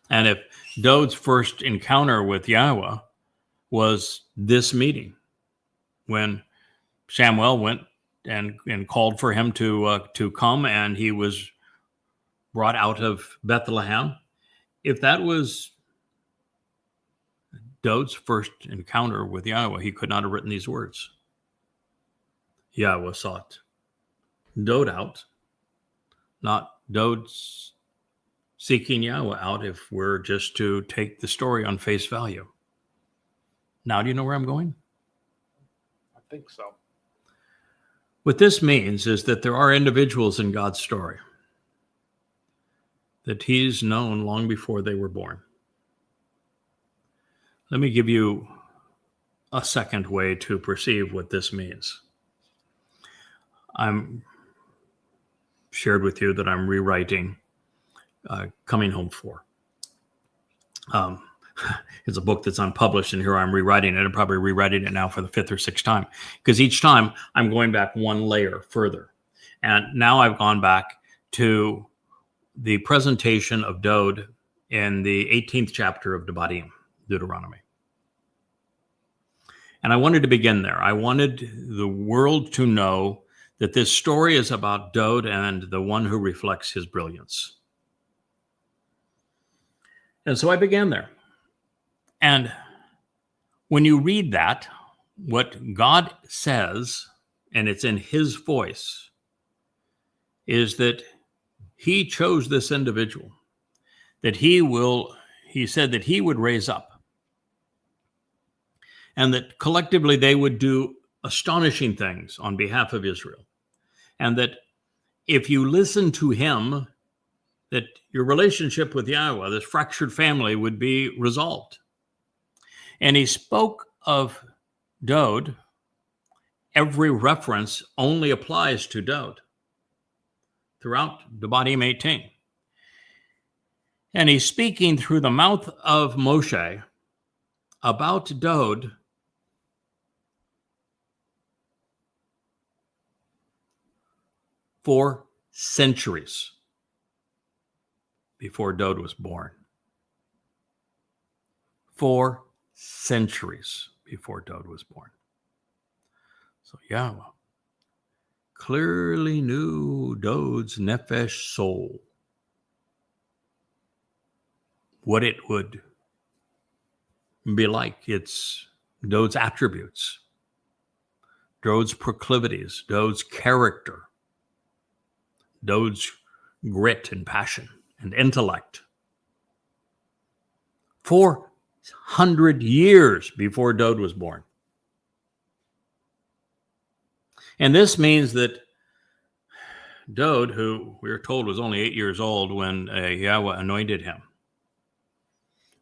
and if Dode's first encounter with Yahweh was this meeting, when Samuel went and called for him to come, and he was brought out of Bethlehem, if that was Dode's first encounter with Yahweh, he could not have written these words. Yahweh sought Dode out, not Dode's seeking Yahweh out, if we're just to take the story on face value. Now, do you know where I'm going? I think so. What this means is that there are individuals in God's story that he's known long before they were born. Let me give you a second way to perceive what this means. I'm shared with you that I'm rewriting Coming Home For. It's a book that's unpublished, and here I'm rewriting it. I'm probably rewriting it now for the fifth or sixth time, because each time I'm going back one layer further. And now I've gone back to the presentation of Dode in the 18th chapter of Devarim, Deuteronomy. And I wanted to begin there. I wanted the world to know that this story is about Dode and the one who reflects his brilliance. And so I began there. And when you read that, what God says, and it's in his voice, is that he chose this individual, that he said that he would raise up, and that collectively they would do astonishing things on behalf of Israel. And that if you listen to him, that your relationship with Yahweh, this fractured family, would be resolved. And he spoke of Dod. Every reference only applies to Dod throughout Devarim 18. And he's speaking through the mouth of Moshe about Dod for centuries before Dod was born. 4 centuries before Dod was born. So Yahweh clearly knew Dod's nephesh soul, what it would be like, its Dod's attributes, Dod's proclivities, Dod's character, Dod's grit and passion and intellect. 400 years before Dod was born. And this means that Dod, who we are told was only 8 years old when Yahweh anointed him,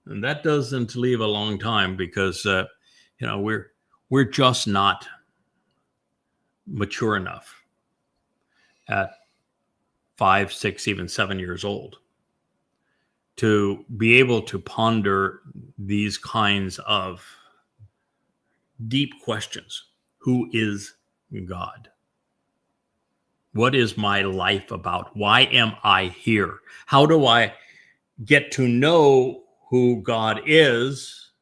and that doesn't leave a long time because we're just not mature enough at 5, 6, even 7 years old to be able to ponder these kinds of deep questions. Who is God? What is my life about? Why am I here? How do I get to know who God is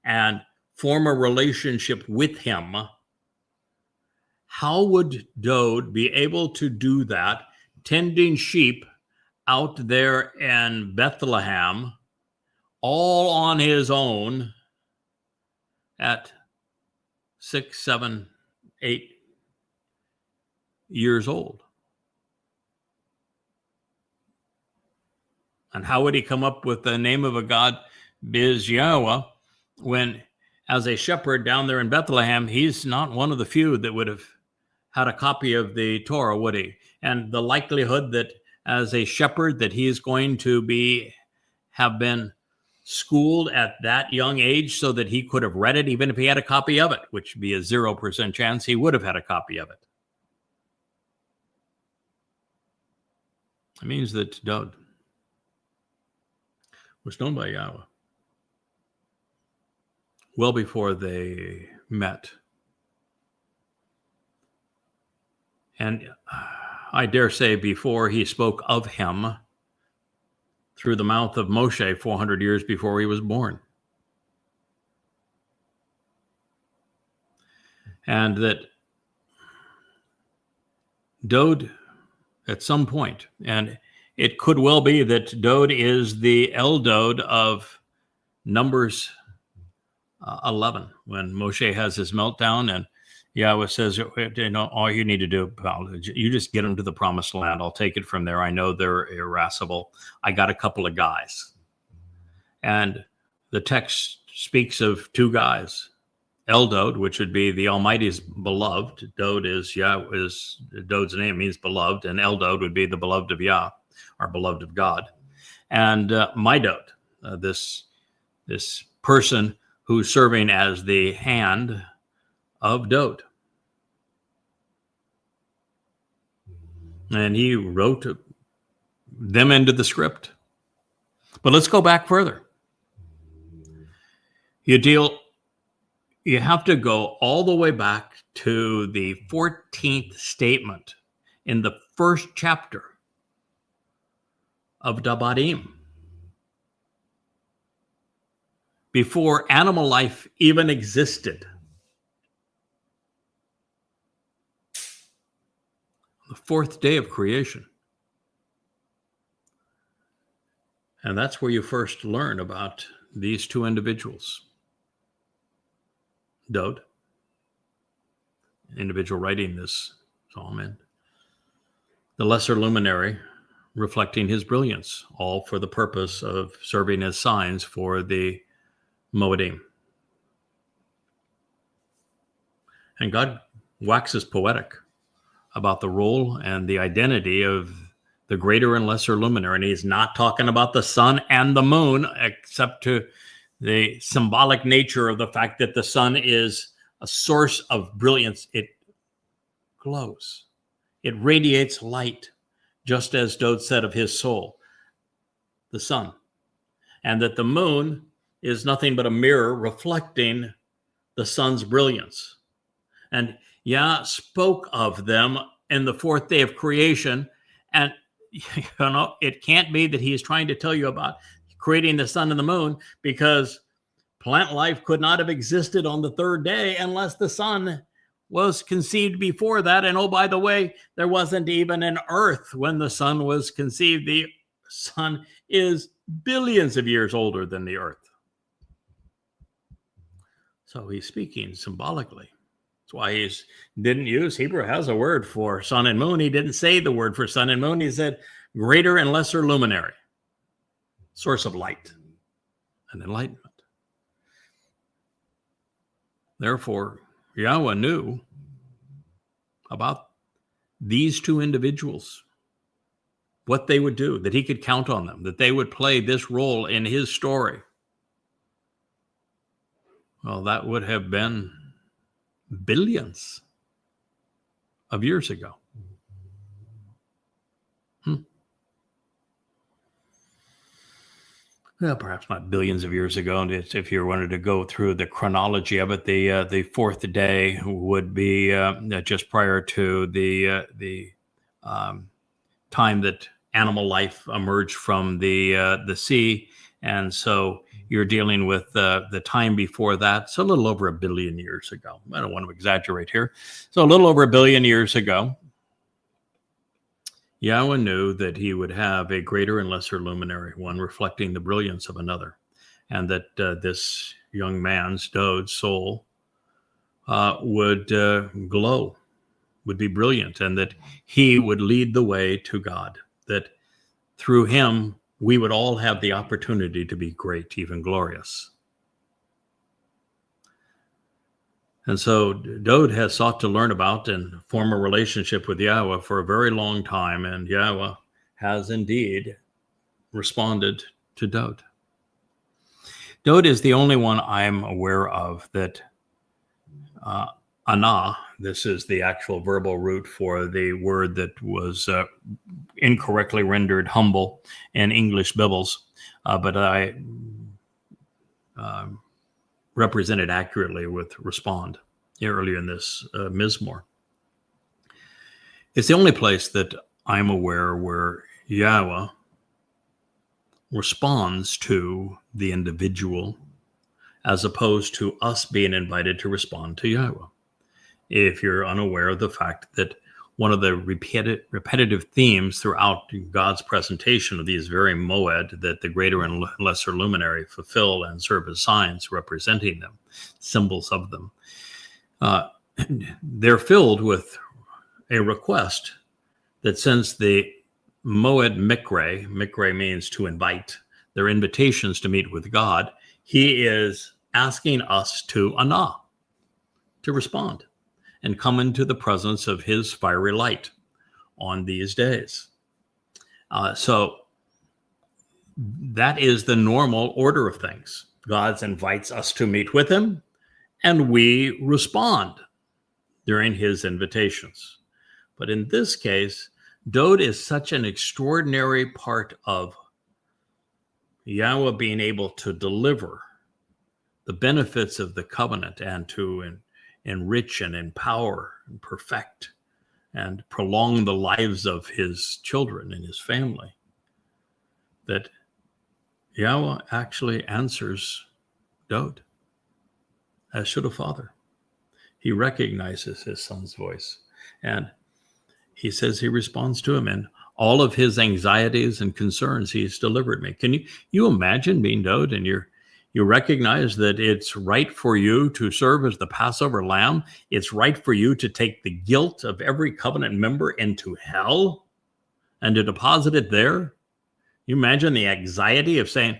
and form a relationship with him? How would Dod be able to do that tending sheep out there in Bethlehem all on his own at 6, 7, 8 years old? And how would he come up with the name of a God, Biz Yahweh, when as a shepherd down there in Bethlehem, he's not one of the few that would have had a copy of the Torah, would he? And the likelihood that as a shepherd that he is going to have been schooled at that young age so that he could have read it, even if he had a copy of it, which would be a 0% chance he would have had a copy of it. It means that Dod was known by Yahweh well before they met. And I dare say before he spoke of him through the mouth of Moshe 400 years before he was born. And that Dod at some point, and it could well be that Dod is the Eldod of Numbers 11, when Moshe has his meltdown and Yahweh says, all you need to do, you just get them to the promised land. I'll take it from there. I know they're irascible. I got a couple of guys. And the text speaks of 2 guys. Eldod, which would be the Almighty's beloved. Dod is Dod's name means beloved, and Eldod would be the beloved of Yah, or beloved of God. And my Dod, this person who's serving as the hand of Dod. And he wrote them into the script. But let's go back further. You have to go all the way back to the 14th statement in the first chapter of Devarim, before animal life even existed. The 4th day of creation. And that's where you first learn about these 2 individuals. Dod, individual writing this psalm, and the lesser luminary reflecting his brilliance, all for the purpose of serving as signs for the Moedim. And God waxes poetic about the role and the identity of the greater and lesser luminary. And he's not talking about the sun and the moon, except to the symbolic nature of the fact that the sun is a source of brilliance. It glows. It radiates light, just as Dode said of his soul, the sun. And that the moon is nothing but a mirror reflecting the sun's brilliance. And Yah spoke of them in the fourth day of creation. And it can't be that he is trying to tell you about creating the sun and the moon, because plant life could not have existed on the third day unless the sun was conceived before that. And oh, by the way, there wasn't even an earth when the sun was conceived. The sun is billions of years older than the earth. So he's speaking symbolically. That's why he didn't use, Hebrew has a word for sun and moon. He didn't say the word for sun and moon. He said greater and lesser luminary, source of light and enlightenment. Therefore, Yahweh knew about these two individuals, what they would do, that he could count on them, that they would play this role in his story. Well, that would have been billions of years ago. Well, perhaps not billions of years ago. And if you wanted to go through the chronology of it, the fourth day would be just prior to the time that animal life emerged from the sea, and so you're dealing with the time before that. So a little over 1 billion years ago. I don't want to exaggerate here. So a little over 1 billion years ago, Yahweh knew that he would have a greater and lesser luminary, one reflecting the brilliance of another, and that this young man's, Dode's soul would glow, would be brilliant, and that he would lead the way to God, that through him we would all have the opportunity to be great, even glorious. And so Dode has sought to learn about and form a relationship with Yahweh for a very long time, and Yahweh has indeed responded to Dode. Dode is the only one I'm aware of that Anah, this is the actual verbal root for the word that was incorrectly rendered humble in English Bibles, but I represented accurately with respond earlier in this Mizmor. It's the only place that I'm aware where Yahweh responds to the individual as opposed to us being invited to respond to Yahweh. If you're unaware of the fact that one of the repetitive themes throughout God's presentation of these very moed that the greater and lesser luminary fulfill and serve as signs representing them, symbols of them, they're filled with a request that since the moed mikre means to invite, their invitations to meet with God, he is asking us to anah, to respond and come into the presence of his fiery light on these days. So that is the normal order of things. God invites us to meet with him, and we respond during his invitations. But in this case, Dode is such an extraordinary part of Yahweh being able to deliver the benefits of the covenant and to enrich and empower and perfect and prolong the lives of his children and his family, that Yahweh actually answers Dode, as should a father. He recognizes his son's voice, and he says he responds to him, and all of his anxieties and concerns he's delivered me. Can you imagine being Dode, and you recognize that it's right for you to serve as the Passover lamb. It's right for you to take the guilt of every covenant member into hell and to deposit it there. You imagine the anxiety of saying,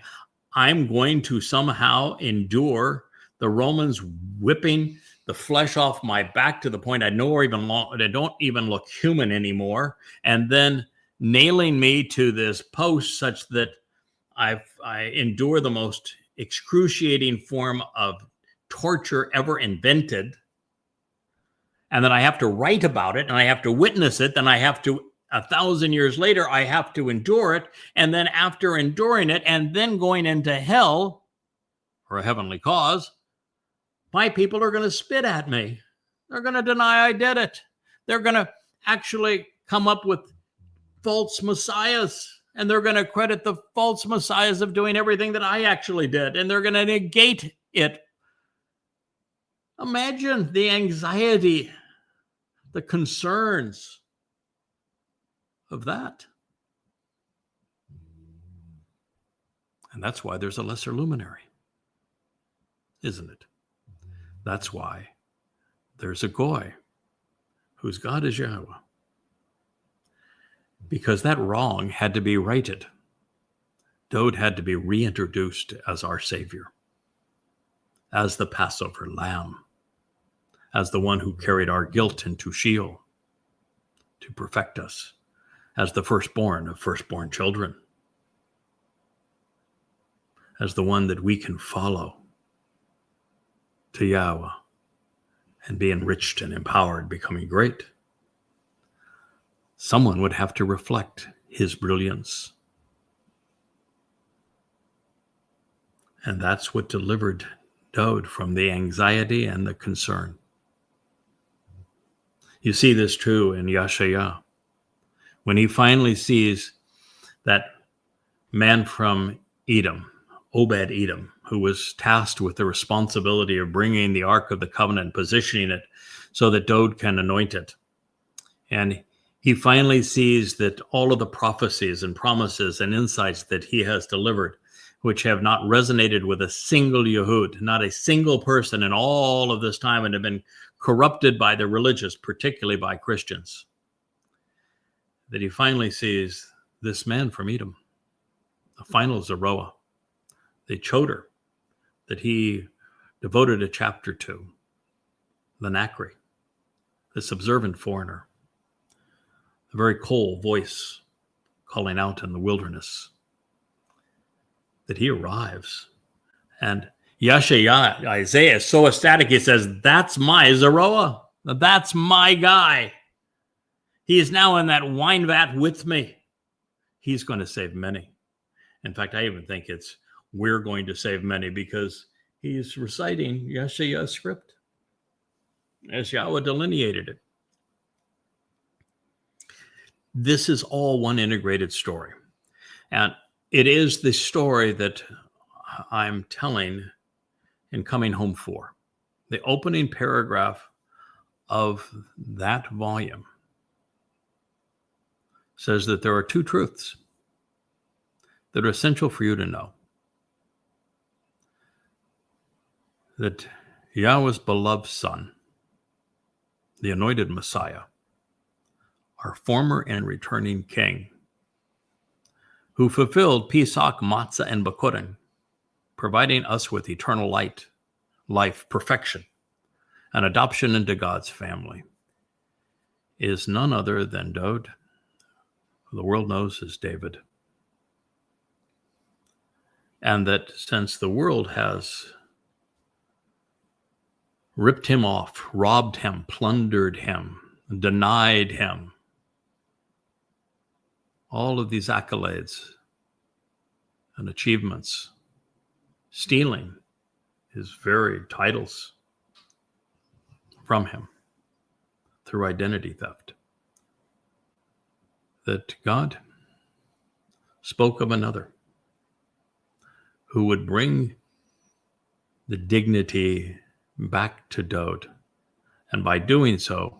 I'm going to somehow endure the Romans whipping the flesh off my back to the point I don't even look human anymore. And then nailing me to this post such that I endure the most excruciating form of torture ever invented. And then I have to write about it, and I have to witness it. Then I have to, 1,000 years later, I have to endure it. And then after enduring it and then going into hell for a heavenly cause, my people are going to spit at me. They're going to deny I did it. They're going to actually come up with false messiahs, and they're going to credit the false messiahs of doing everything that I actually did, and they're going to negate it. Imagine the anxiety, the concerns of that. And that's why there's a lesser luminary, isn't it? That's why there's a Goy whose God is Yahweh. Because that wrong had to be righted. Dowd had to be reintroduced as our Savior, as the Passover lamb, as the one who carried our guilt into Sheol to perfect us, as the firstborn of firstborn children, as the one that we can follow to Yahweh and be enriched and empowered, becoming great. Someone would have to reflect his brilliance. And that's what delivered Dowd from the anxiety and the concern. You see this too in Yashaya. When he finally sees that man from Edom, Obed-Edom, who was tasked with the responsibility of bringing the Ark of the Covenant, positioning it so that Dowd can anoint it. And he finally sees that all of the prophecies and promises and insights that he has delivered, which have not resonated with a single Yehud, not a single person in all of this time, and have been corrupted by the religious, particularly by Christians, that he finally sees this man from Edom, the final Zeroah, the Choder, that he devoted a chapter to, the Nakri, this observant foreigner, a very cold voice calling out in the wilderness, that he arrives. And Yashaya, Isaiah, is so ecstatic, he says, that's my Zeroah. That's my guy. He is now in that wine vat with me. He's going to save many. In fact, I even think it's we're going to save many, because he's reciting Yeshaya's script as Yahweh delineated it. This is all one integrated story. And it is the story that I'm telling in Coming Home For. The opening paragraph of that volume says that there are two truths that are essential for you to know. That Yahweh's beloved Son, the anointed Messiah, our former and returning King, who fulfilled Pesach, Matzah, and Bekurim, providing us with eternal light, life, perfection, and adoption into God's family, is none other than Dowd, who the world knows as David. And that since the world has ripped him off, robbed him, plundered him, denied him all of these accolades and achievements, stealing his very titles from him through identity theft, that God spoke of another who would bring the dignity back to Dowd, and by doing so,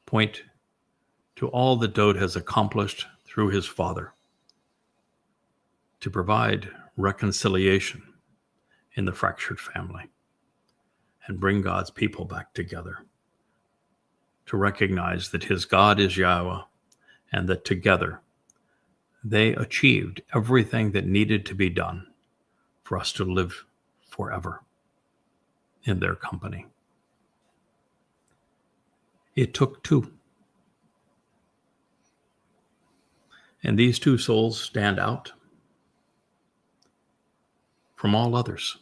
point to all that Dowd has accomplished through his father to provide reconciliation in the fractured family and bring God's people back together, to recognize that his God is Yahweh, and that together they achieved everything that needed to be done for us to live forever in their company. It took two. And these two souls stand out from all others.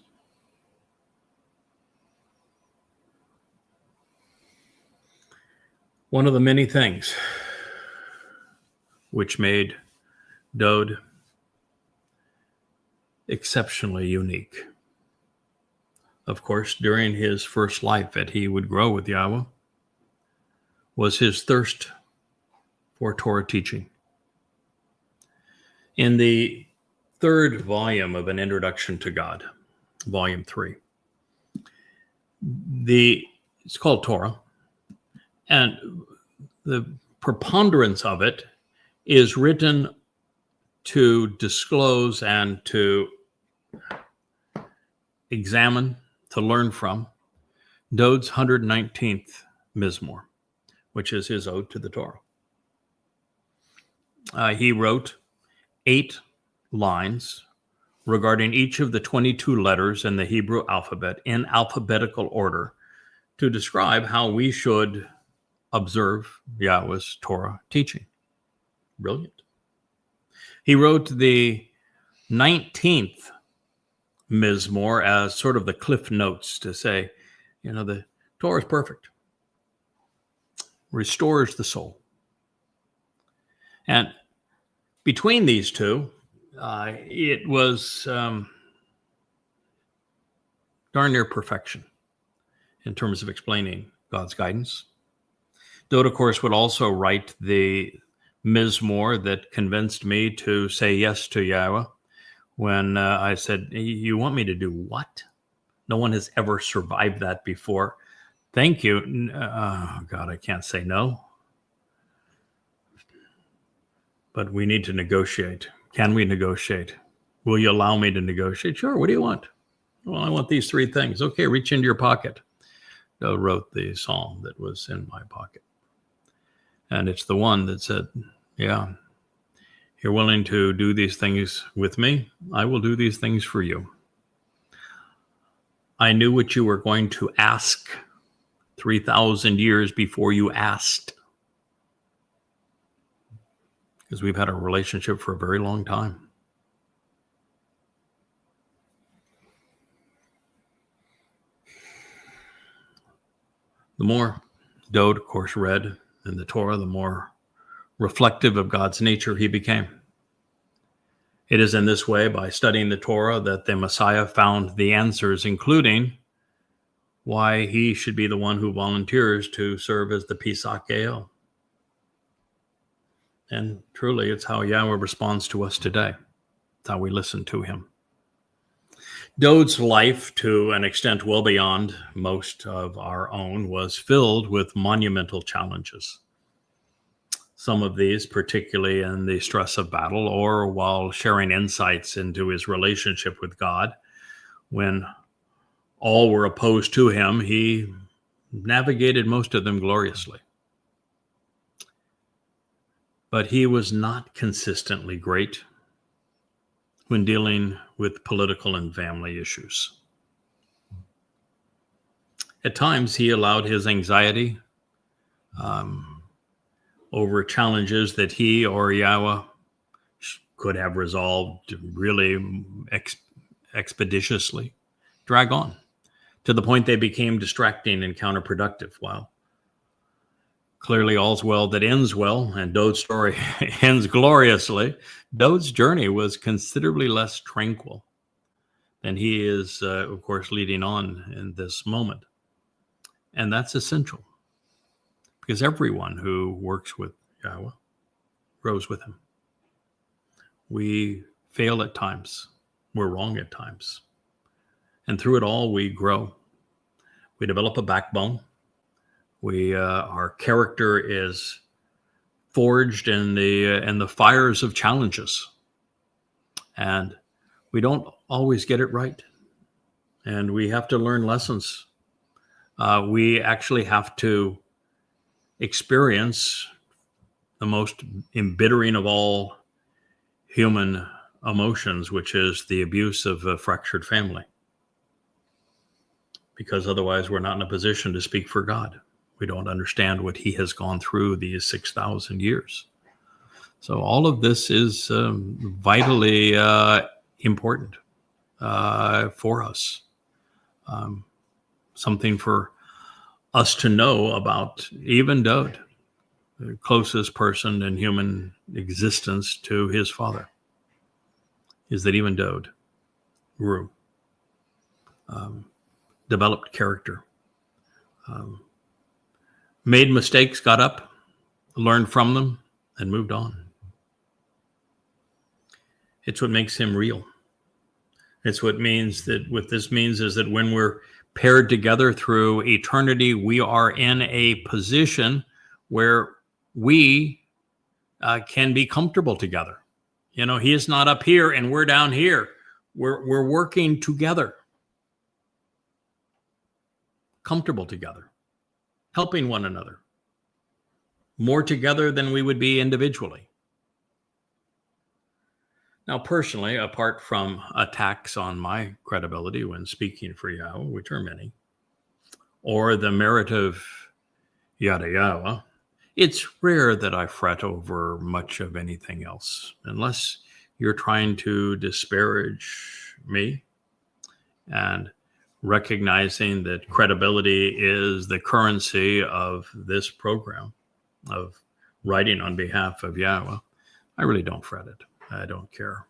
One of the many things which made Dode exceptionally unique, of course, during his first life that he would grow with Yahweh, was his thirst for Torah teaching. In the third volume of An Introduction to God, volume 3, it's called Torah, and the preponderance of it is written to disclose and to examine, to learn from Dode's 119th Mizmor, which is his ode to the Torah. He wrote 8 lines regarding each of the 22 letters in the Hebrew alphabet in alphabetical order to describe how we should observe Yahweh's Torah teaching. Brilliant. He wrote the 19th Mizmor as sort of the cliff notes to say, the Torah is perfect, restores the soul. And between these two, it was darn near perfection in terms of explaining God's guidance. Dode, of course, would also write the Mizmor that convinced me to say yes to Yahweh when I said, "You want me to do what? No one has ever survived that before. Thank you. Oh, God, I can't say no. But we need to negotiate. Can we negotiate? Will you allow me to negotiate? Sure. What do you want? Well, I want these 3 things. Okay, reach into your pocket." Dode wrote the psalm that was in my pocket. And it's the one that said, yeah, you're willing to do these things with me. I will do these things for you. I knew what you were going to ask 3,000 years before you asked. Because we've had a relationship for a very long time. The more Dode, of course, read in the Torah, the more reflective of God's nature he became. It is in this way, by studying the Torah, that the Messiah found the answers, including why he should be the one who volunteers to serve as the Pesach El. And truly, it's how Yahweh responds to us today. It's how we listen to him. Dode's life, to an extent well beyond most of our own, was filled with monumental challenges. Some of these, particularly in the stress of battle or while sharing insights into his relationship with God, when all were opposed to him, he navigated most of them gloriously. But he was not consistently great when dealing with political and family issues. At times, he allowed his anxiety over challenges that he or Yahweh could have resolved really expeditiously drag on to the point they became distracting and counterproductive. While clearly all's well that ends well, and Dode's story ends gloriously, Dode's journey was considerably less tranquil than he is, of course, leading on in this moment. And that's essential, because everyone who works with Yahweh grows with him. We fail at times. We're wrong at times. And through it all, we grow. We develop a backbone. Our character is forged in the fires of challenges, and we don't always get it right, and we have to learn lessons. We actually have to experience the most embittering of all human emotions, which is the abuse of a fractured family, because otherwise we're not in a position to speak for God. We don't understand what he has gone through these 6,000 years. So all of this is vitally important for us. Something for us to know about even Dode, the closest person in human existence to his father, is that even Dode grew, developed character, made mistakes, got up, learned from them, and moved on. It's what makes him real. It's what means that what this means is that when we're paired together through eternity, we are in a position where we can be comfortable together. You know, he is not up here and we're down here. We're working together, comfortable together, helping one another, more together than we would be individually. Now, personally, apart from attacks on my credibility when speaking for Yahweh, which are many, or the merit of yada yada, it's rare that I fret over much of anything else, unless you're trying to disparage me and recognizing that credibility is the currency of this program of writing on behalf of Yahweh. I really don't fret it. I don't care.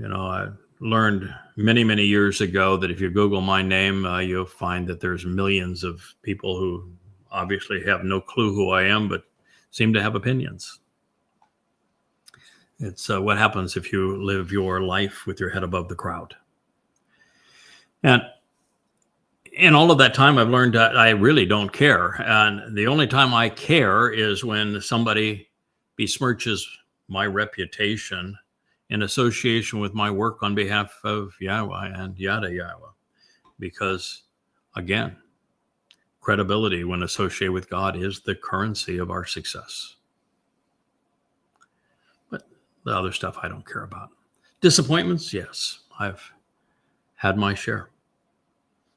I learned many, many years ago that if you Google my name, you'll find that there's millions of people who obviously have no clue who I am, but seem to have opinions. It's what happens if you live your life with your head above the crowd. And in all of that time, I've learned that I really don't care. And the only time I care is when somebody besmirches my reputation in association with my work on behalf of Yahweh and yada Yahweh. Because, again, credibility when associated with God is the currency of our success. But the other stuff I don't care about. Disappointments, yes, I've had my share.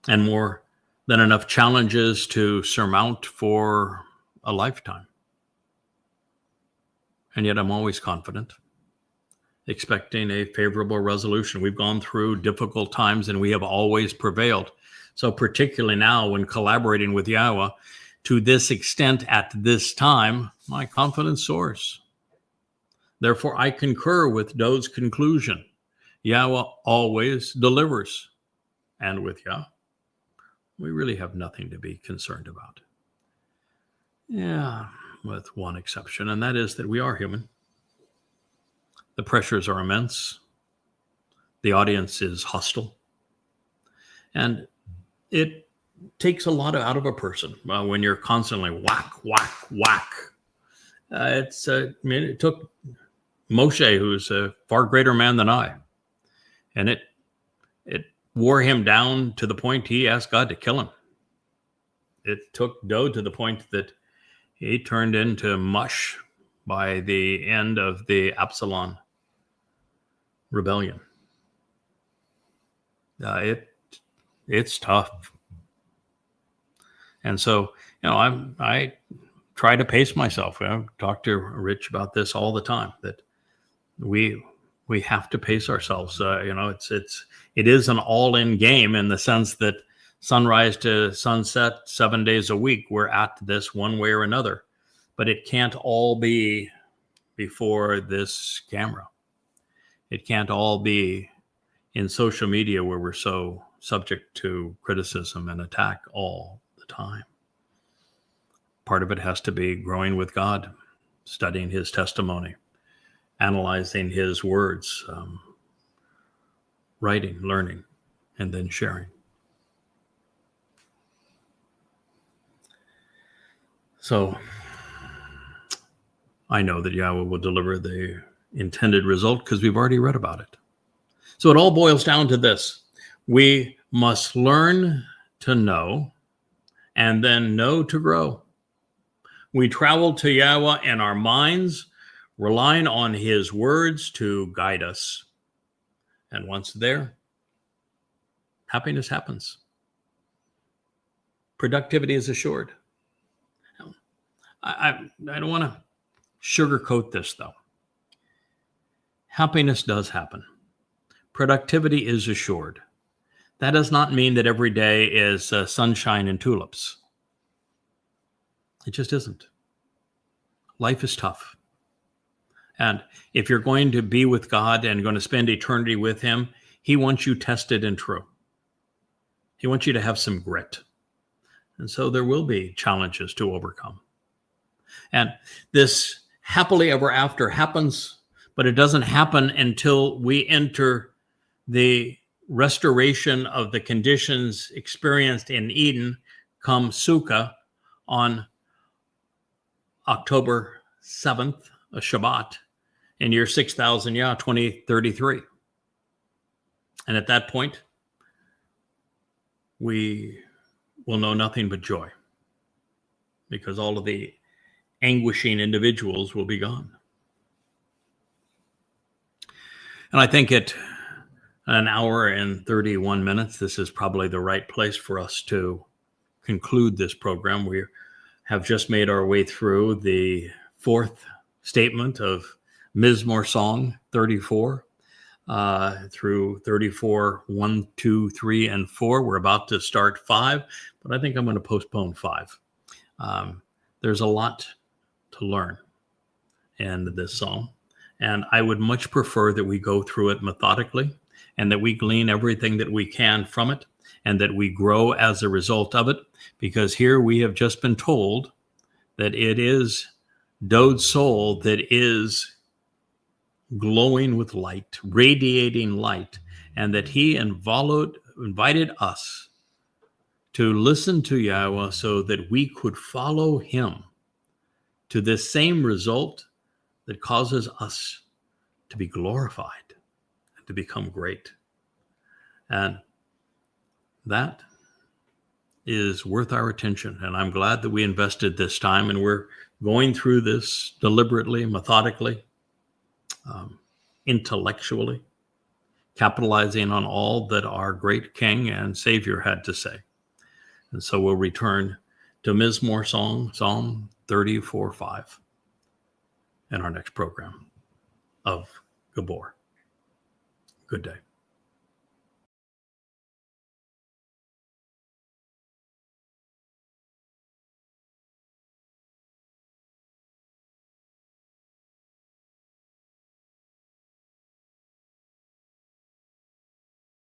And more than enough challenges to surmount for a lifetime. And yet I'm always confident, expecting a favorable resolution. We've gone through difficult times and we have always prevailed. So particularly now when collaborating with Yahweh, to this extent at this time, my confidence soars. Therefore, I concur with Dode's conclusion. Yahweh always delivers. And with Yah, we really have nothing to be concerned about. Yeah, with one exception, and that is that we are human. The pressures are immense. The audience is hostile. And it takes a lot out of a person when you're constantly whack, whack, whack. It took Moshe, who's a far greater man than I, and it wore him down to the point he asked God to kill him. It took Dode to the point that he turned into mush by the end of the Absalom rebellion. It's tough. And so, I try to pace myself. I talk to Rich about this all the time, that we have to pace ourselves. It is an all-in game in the sense that sunrise to sunset, 7 days a week, we're at this one way or another. But it can't all be before this camera. It can't all be in social media where we're so subject to criticism and attack all the time. Part of it has to be growing with God, studying his testimony, analyzing his words, writing, learning, and then sharing. So I know that Yahweh will deliver the intended result because we've already read about it. So it all boils down to this. We must learn to know and then know to grow. We travel to Yahweh in our minds, relying on his words to guide us. And once there, happiness happens. Productivity is assured. I don't want to sugarcoat this, though. Happiness does happen. Productivity is assured. That does not mean that every day is sunshine and tulips. It just isn't. Life is tough. And if you're going to be with God and going to spend eternity with him, he wants you tested and true. He wants you to have some grit. And so there will be challenges to overcome. And this happily ever after happens, but it doesn't happen until we enter the restoration of the conditions experienced in Eden come Sukkah on October 7th, a Shabbat, in year 6000, 2033. And at that point, we will know nothing but joy, because all of the anguishing individuals will be gone. And I think at an hour and 31 minutes, this is probably the right place for us to conclude this program. We have just made our way through the fourth statement of Mizmor Song 34 through 34, 1, 2, 3, and 4. We're about to start 5, but I think I'm going to postpone 5. There's a lot to learn in this song, and I would much prefer that we go through it methodically and that we glean everything that we can from it and that we grow as a result of it, because here we have just been told that it is Dode's soul that is glowing with light, radiating light, and that he invited us to listen to Yahweh so that we could follow him to this same result that causes us to be glorified and to become great. And that is worth our attention. And I'm glad that we invested this time, and we're going through this deliberately, methodically, intellectually, capitalizing on all that our great King and Savior had to say. And so we'll return to Mizmor Song, Psalm 34:5, in our next program of Gibowr. Good day.